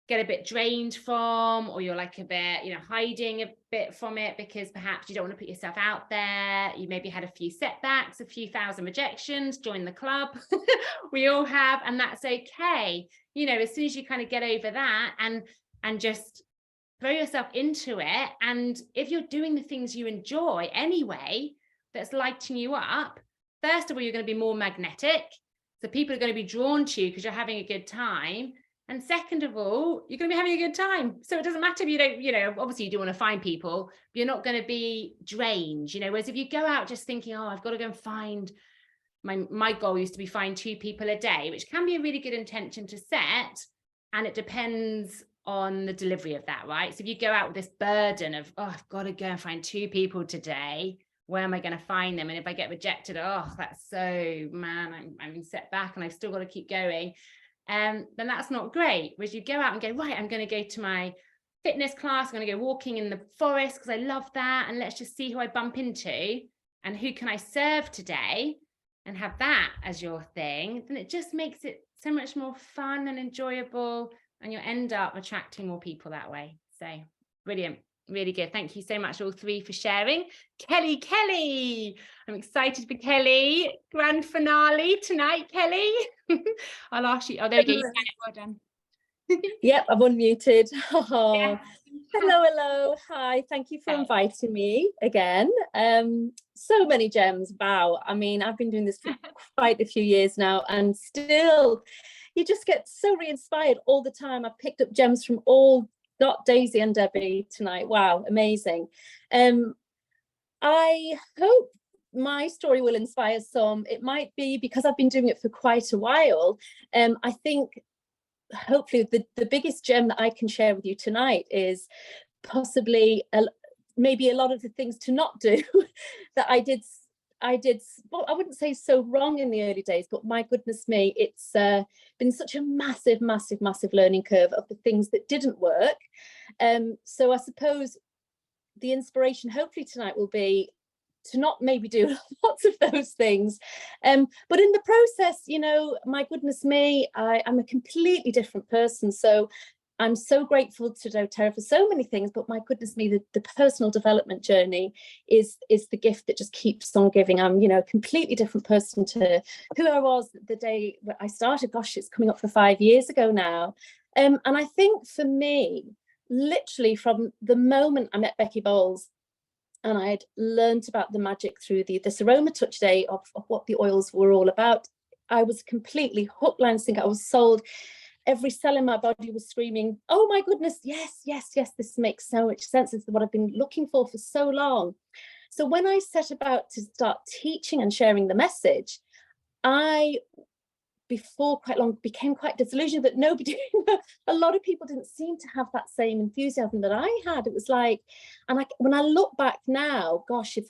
get a bit drained from, or you're like a bit, you know, hiding a bit from it because perhaps you don't want to put yourself out there. You maybe had a few setbacks, a few thousand rejections. Join the club. We all have, and that's okay. You know, as soon as you kind of get over that and just throw yourself into it, and if you're doing the things you enjoy anyway, that's lighting you up, first of all, you're going to be more magnetic, so people are going to be drawn to you because you're having a good time. And second of all, you're going to be having a good time. So it doesn't matter if you don't, you know, obviously you do want to find people, but you're not going to be drained, you know, whereas if you go out just thinking, oh, I've got to go and find, my goal used to be find 2 people a day, which can be a really good intention to set. And it depends on the delivery of that, right? So if you go out with this burden of, oh, I've got to go and find 2 people today, where am I going to find them? And if I get rejected, oh, that's so, man, I'm set back and I've still got to keep going. Then that's not great. Whereas you go out and go, right, I'm going to go to my fitness class, I'm going to go walking in the forest because I love that, and let's just see who I bump into and who can I serve today, and have that as your thing. Then it just makes it so much more fun and enjoyable, and you'll end up attracting more people that way. So brilliant. Really good. Thank you so much, all 3, for sharing. Kelly, I'm excited for Kelly. Grand finale tonight, Kelly. I'll ask you. Oh, there we go. You got it. Well done. Yep, I'm unmuted. Oh, hello. Hi, thank you for inviting me again. So many gems. Wow. I mean, I've been doing this for quite a few years now, and still, you just get so re-inspired all the time. I've picked up gems from all Daisy and Debbie tonight. Wow, amazing. I hope my story will inspire some. It might be because I've been doing it for quite a while. I think hopefully the biggest gem that I can share with you tonight is possibly maybe a lot of the things to not do that I did, well, I wouldn't say so wrong in the early days, but my goodness me, it's been such a massive learning curve of the things that didn't work. So I suppose the inspiration hopefully tonight will be to not maybe do lots of those things, but in the process, you know, my goodness me, I'm a completely different person. So I'm so grateful to doTERRA for so many things, but my goodness me, the personal development journey is the gift that just keeps on giving. I'm, you know, a completely different person to who I was the day I started. Gosh, it's coming up for 5 years ago now. And I think for me, literally from the moment I met Becky Bowles, and I had learned about the magic through this Aroma Touch Day of what the oils were all about, I was completely hook, line, sinker. I was sold. Every cell in my body was screaming, oh my goodness, yes, this makes so much sense. It's what I've been looking for so long. So when I set about to start teaching and sharing the message, I before quite long became quite disillusioned that nobody, a lot of people didn't seem to have that same enthusiasm that I had. It was like, and when I look back now, gosh, if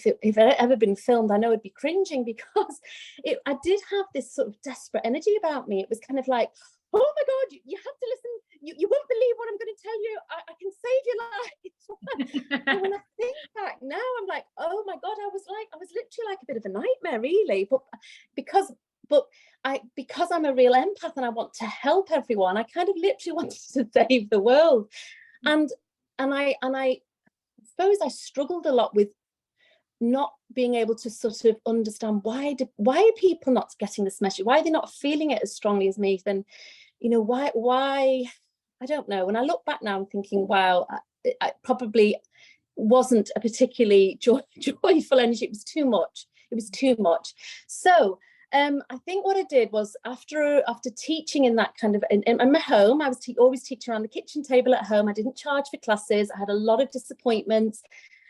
it had ever been filmed, I know I'd be cringing, because I did have this sort of desperate energy about me. It was kind of like, oh my God, you have to listen. You won't believe what I'm going to tell you. I can save your life. And when I think back now, I'm like, oh my God, I was literally like a bit of a nightmare, really. But because I'm a real empath and I want to help everyone, I kind of literally wanted to save the world. And I suppose I struggled a lot with not being able to sort of understand why are people not getting this message? Why are they not feeling it as strongly as me? Then, why I don't know. When I look back now, I'm thinking, wow, I probably wasn't a particularly joyful energy. It was too much. So I think what I did was, after teaching in that kind of in my home, I was always teaching around the kitchen table at home. I didn't charge for classes. I had a lot of disappointments.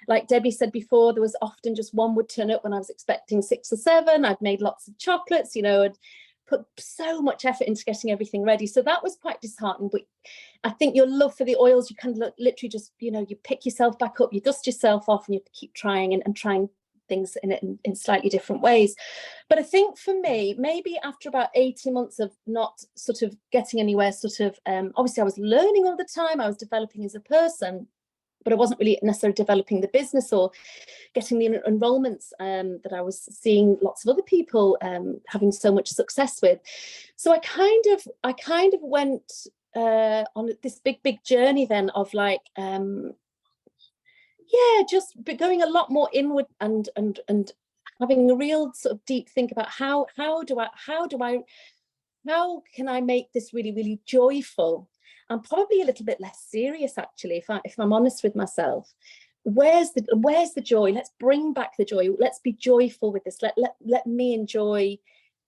Like Debbie said before, there was often just one would turn up when I was expecting 6 or 7. I'd made lots of chocolates, I'd put so much effort into getting everything ready. So that was quite disheartening. But I think your love for the oils, you kind of literally just, you pick yourself back up, you dust yourself off, and you keep trying and trying things in slightly different ways. But I think for me, maybe after about 18 months of not sort of getting anywhere, obviously I was learning all the time, I was developing as a person, but I wasn't really necessarily developing the business or getting the enrollments that I was seeing lots of other people having so much success with. So I kind of went on this big journey then of like, just going a lot more inward and having a real sort of deep think about how can I make this really, really joyful, and probably a little bit less serious, actually, if I'm honest with myself. Where's the joy? Let's bring back the joy. Let's be joyful with this. Let me enjoy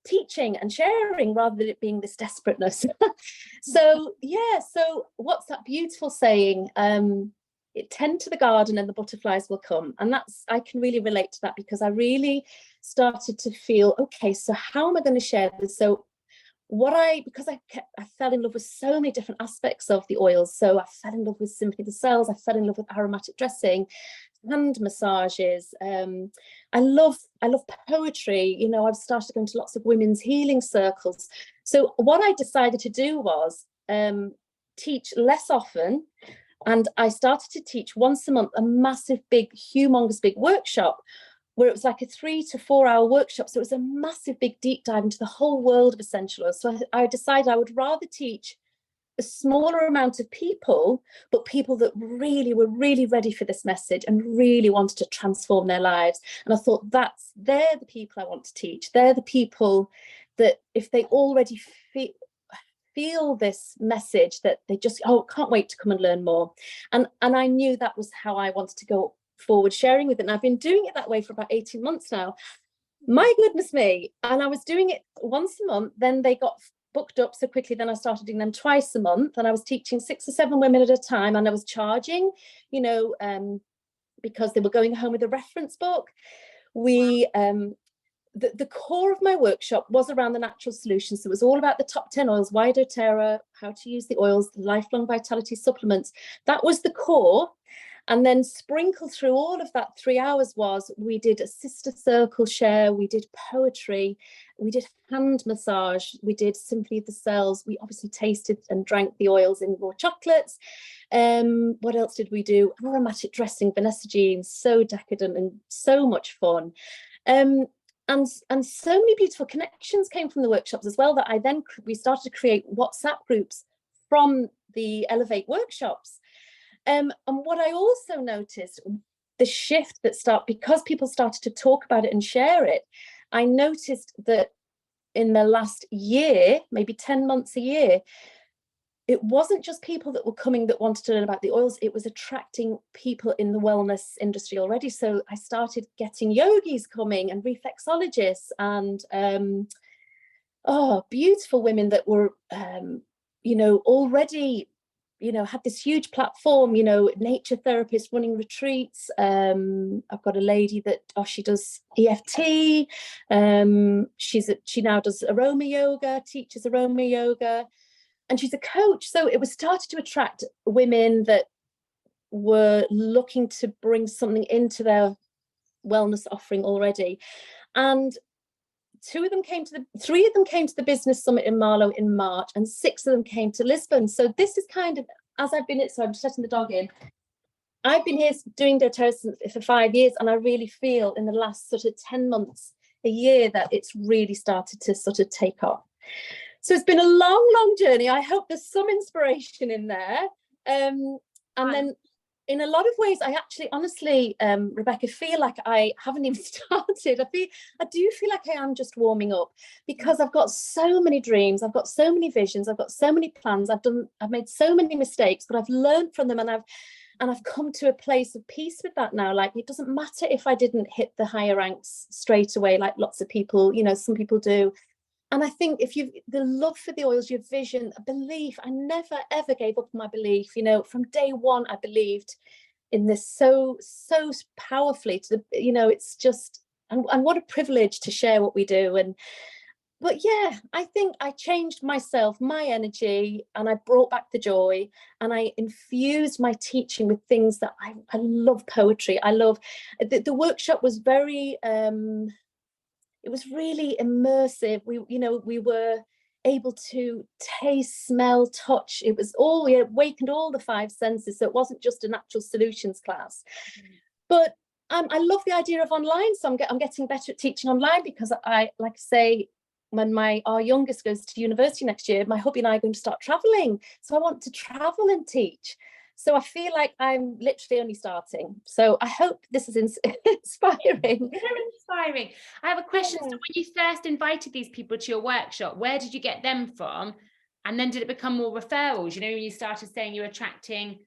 teaching and sharing, rather than it being this desperateness. So what's that beautiful saying? Tend to the garden and the butterflies will come. And I can really relate to that, because I really started to feel, okay, so how am I going to share this? So because I fell in love with so many different aspects of the oils. So I fell in love with Simply the Cells. I fell in love with aromatic dressing, hand massages. I love poetry. I've started going to lots of women's healing circles. So what I decided to do was teach less often. And I started to teach once a month a massive, humongous big workshop, where it was like a 3 to 4 hour workshop. So it was a massive, big deep dive into the whole world of essential oils. So I decided I would rather teach a smaller amount of people, but people that really were really ready for this message and really wanted to transform their lives. And I thought they're the people I want to teach. They're the people that, if they already feel this message, that they just, can't wait to come and learn more. And I knew that was how I wanted to go forward, sharing with it. And I've been doing it that way for about 18 months now. My goodness me. And I was doing it once a month. Then they got booked up so quickly. Then I started doing them twice a month. And I was teaching 6 or 7 women at a time. And I was charging, because they were going home with a reference book. The core of my workshop was around the natural solutions. So it was all about the top 10 oils, why doTERRA, how to use the oils, the lifelong vitality supplements. That was the core. And then sprinkled through all of that 3 hours we did a sister circle share, we did poetry, we did hand massage, we did Simply the Cells, we obviously tasted and drank the oils in raw chocolates. What else did we do? Aromatic dressing, Vanessa Jean, so decadent and so much fun. And so many beautiful connections came from the workshops as well, that we started to create WhatsApp groups from the Elevate workshops. And what I also noticed, the shift because people started to talk about it and share it, I noticed that in the last year, maybe 10 months a year, it wasn't just people that were coming that wanted to learn about the oils, it was attracting people in the wellness industry already. So I started getting yogis coming and reflexologists and beautiful women that were, already had this huge platform, nature therapists running retreats. I've got a lady that she does EFT. She now does aroma yoga, teaches aroma yoga, and she's a coach. So it was started to attract women that were looking to bring something into their wellness offering already. And 3 of them came to the business summit in Marlow in March, and 6 of them came to Lisbon. So this is kind of, as I've been, so I'm just letting the dog in. I've been here doing doTERRA for 5 years, and I really feel in the last sort of 10 months, a year, that it's really started to sort of take off. So it's been a long journey. I hope there's some inspiration in there. And then in a lot of ways, I actually, honestly, Rebecca, feel like I haven't even started. I do feel like I am just warming up, because I've got so many dreams, I've got so many visions, I've got so many plans, I've made so many mistakes, but I've learned from them, and I've come to a place of peace with that now. Like, it doesn't matter if I didn't hit the higher ranks straight away, like lots of people, some people do. And I think if the love for the oils, your vision, a belief, I never, ever gave up my belief. From day one, I believed in this so powerfully it's just, and what a privilege to share what we do. But yeah, I think I changed myself, my energy, and I brought back the joy, and I infused my teaching with things that I love. Poetry. I love, the workshop was very, it was really immersive. We were able to taste, smell, touch. It was all, we awakened all the 5 senses. So it wasn't just a natural solutions class. But I love the idea of online. So I'm getting better at teaching online, because I, like I say, when our youngest goes to university next year, my hubby and I are going to start traveling. So I want to travel and teach. So I feel like I'm literally only starting. So I hope this is inspiring. Very inspiring. I have a question. So when you first invited these people to your workshop, where did you get them from? And then did it become more referrals? When you started saying you were attracting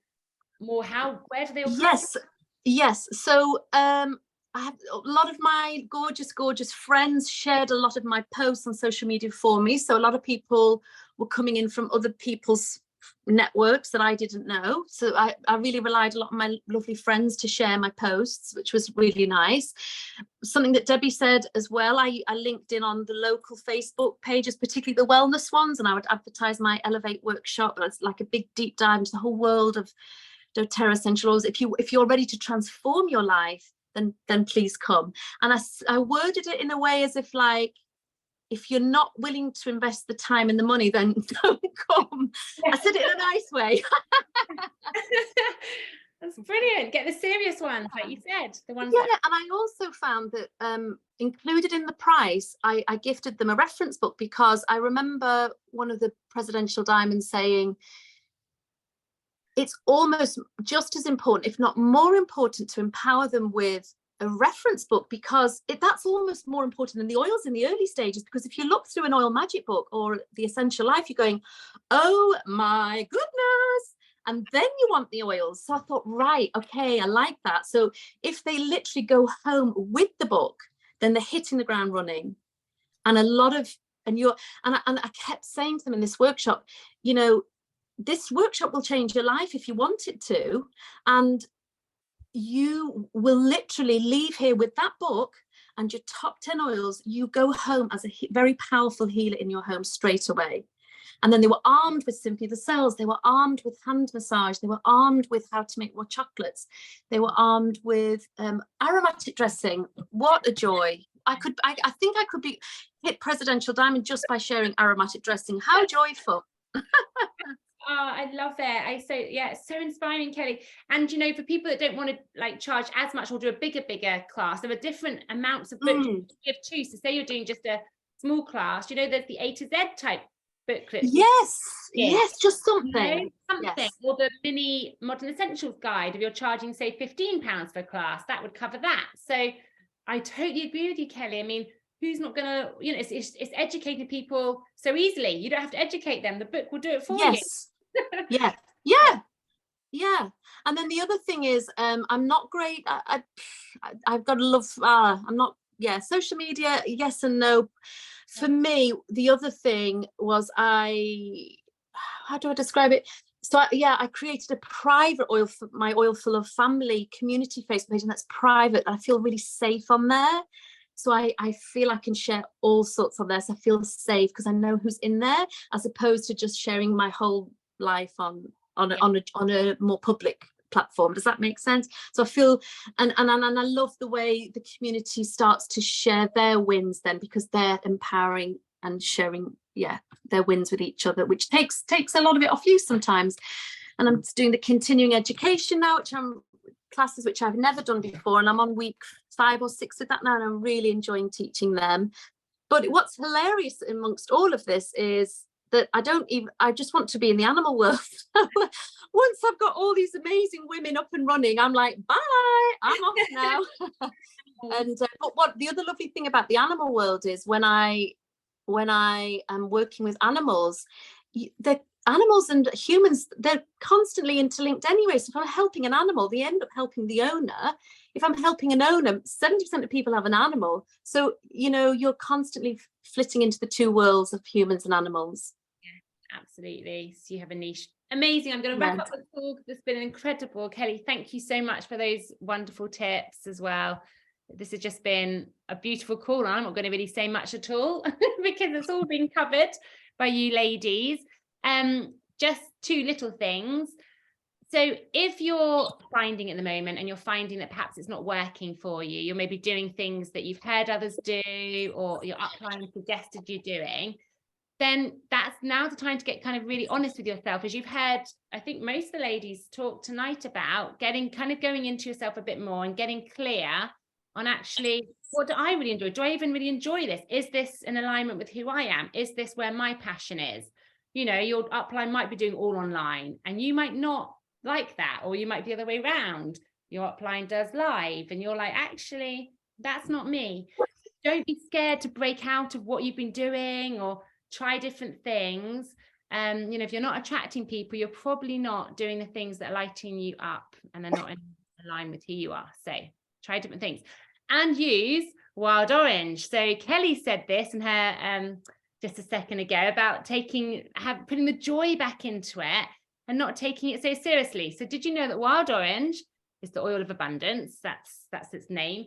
more, where do they all come from? Yes. So I have a lot of my gorgeous friends shared a lot of my posts on social media for me. So a lot of people were coming in from other people's networks that I didn't know. So I really relied a lot on my lovely friends to share my posts, which was really nice. Something that Debbie said as well, I linked in on the local Facebook pages, particularly the wellness ones, and I would advertise my Elevate workshop. It's like a big deep dive into the whole world of doTERRA essential oils. If you're ready to transform your life, then please come. And I worded it in a way as if, like, if you're not willing to invest the time and the money, then don't come. I said it in a nice way. That's brilliant. Get the serious ones, like you said. The ones. Yeah, and I also found that included in the price, I gifted them a reference book, because I remember one of the presidential diamonds saying, it's almost just as important, if not more important, to empower them with a reference book, because that's almost more important than the oils in the early stages. Because if you look through an oil magic book or the Essential Life, you're going, oh my goodness, and then you want the oils. So I thought, right, okay, I like that. So if they literally go home with the book, then they're hitting the ground running. And I kept saying to them in this workshop, this workshop will change your life if you want it to, and you will literally leave here with that book and your top 10 oils. You go home as a very powerful healer in your home straight away. And then they were armed with Simply the Cells. They were armed with hand massage. They were armed with how to make more chocolates. They were armed with aromatic dressing. What a joy. I think I could hit presidential diamond just by sharing aromatic dressing. How joyful. Oh, I love it. It's so inspiring, Kelly. And for people that don't want to charge as much or do a bigger class, there are different amounts of books you give too. So say you're doing just a small class, there's the A to Z type booklet. Yes, just something. Something. Yes. Or the mini Modern Essentials guide, if you're charging, say, £15 for a class, that would cover that. So I totally agree with you, Kelly. I mean, who's not going to, it's educating people so easily. You don't have to educate them. The book will do it for you. Yeah. And then the other thing is, I'm not great. I've got to love, I'm not, social media, yes and no. For me, the other thing was how do I describe it? so I created a private my Oilful of Family community Facebook page, and that's private. I feel really safe on there. So I feel I can share all sorts on there. So I feel safe because I know who's in there, as opposed to just sharing my whole life on a more public platform. Does that make sense? So I feel, and I love the way the community starts to share their wins then, because they're empowering and sharing their wins with each other, which takes a lot of it off you sometimes. And I'm doing the continuing education now, classes which I've never done before, and I'm on week 5 or 6 with that now, and I'm really enjoying teaching them. But what's hilarious amongst all of this is that I just want to be in the animal world. Once I've got all these amazing women up and running, I'm like, bye, I'm off now. And but what the other lovely thing about the animal world is when I am working with animals, the animals and humans, they're constantly interlinked anyway. So if I'm helping an animal, they end up helping the owner. If I'm helping an owner, 70% of people have an animal. So, you're constantly flitting into the two worlds of humans and animals. Yeah, absolutely. So you have a niche. Amazing. I'm going to wrap up the talk. It's been incredible. Kelly, thank you so much for those wonderful tips as well. This has just been a beautiful call. I'm not going to really say much at all because it's all been covered by you ladies. Just 2 little things. So if you're finding at the moment and you're finding that perhaps it's not working for you, you're maybe doing things that you've heard others do, or your upline suggested you're doing, then that's now the time to get kind of really honest with yourself. As you've heard, I think most of the ladies talk tonight about going into yourself a bit more and getting clear on actually, what do I really enjoy? Do I even really enjoy this? Is this in alignment with who I am? Is this where my passion is? Your upline might be doing all online and you might not like that, or you might be the other way around. Your upline does live and you're like, actually, that's not me. Don't be scared to break out of what you've been doing or try different things. If you're not attracting people, you're probably not doing the things that are lighting you up and they're not in line with who you are. So try different things and use Wild Orange. So Kelly said this in her just a second ago about putting the joy back into it and not taking it so seriously. So did you know that Wild Orange is the oil of abundance? That's its name,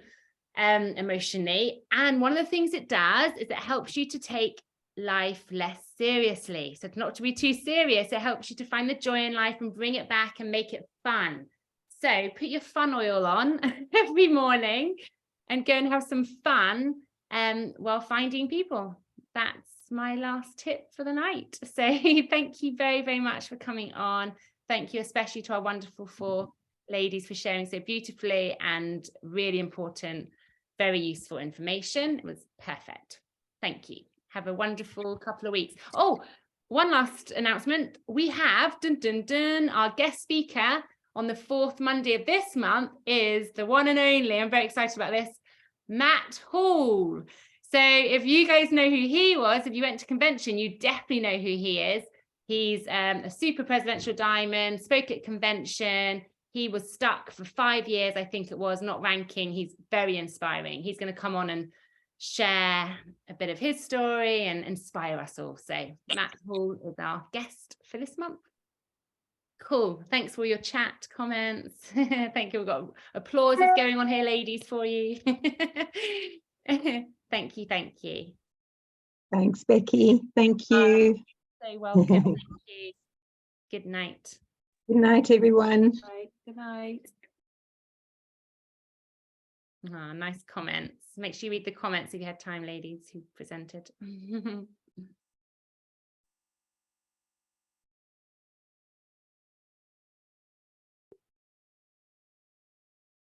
emotionally. And one of the things it does is it helps you to take life less seriously. So not to be too serious, it helps you to find the joy in life and bring it back and make it fun. So put your fun oil on every morning and go and have some fun while finding people. That's my last tip for the night. So thank you very, very much for coming on. Thank you especially to our wonderful 4 ladies for sharing so beautifully and really important, very useful information. It was perfect. Thank you. Have a wonderful couple of weeks. Oh, one last announcement. We have our guest speaker on the 4th Monday of this month is the one and only, I'm very excited about this, Matt Hall. So if you guys know who he was, if you went to convention, you definitely know who he is. He's a super presidential diamond, spoke at convention. He was stuck for 5 years, I think it was, not ranking. He's very inspiring. He's going to come on and share a bit of his story and inspire us all. So Matt Hall is our guest for this month. Cool. Thanks for your chat, comments. Thank you. We've got applause is going on here, ladies, for you. Thank you. Thank you. Thanks, Becky. Thank you. So welcome. Thank you. Good night. Good night, everyone. Right. Good night. Nice comments. Make sure you read the comments if you had time, ladies who presented.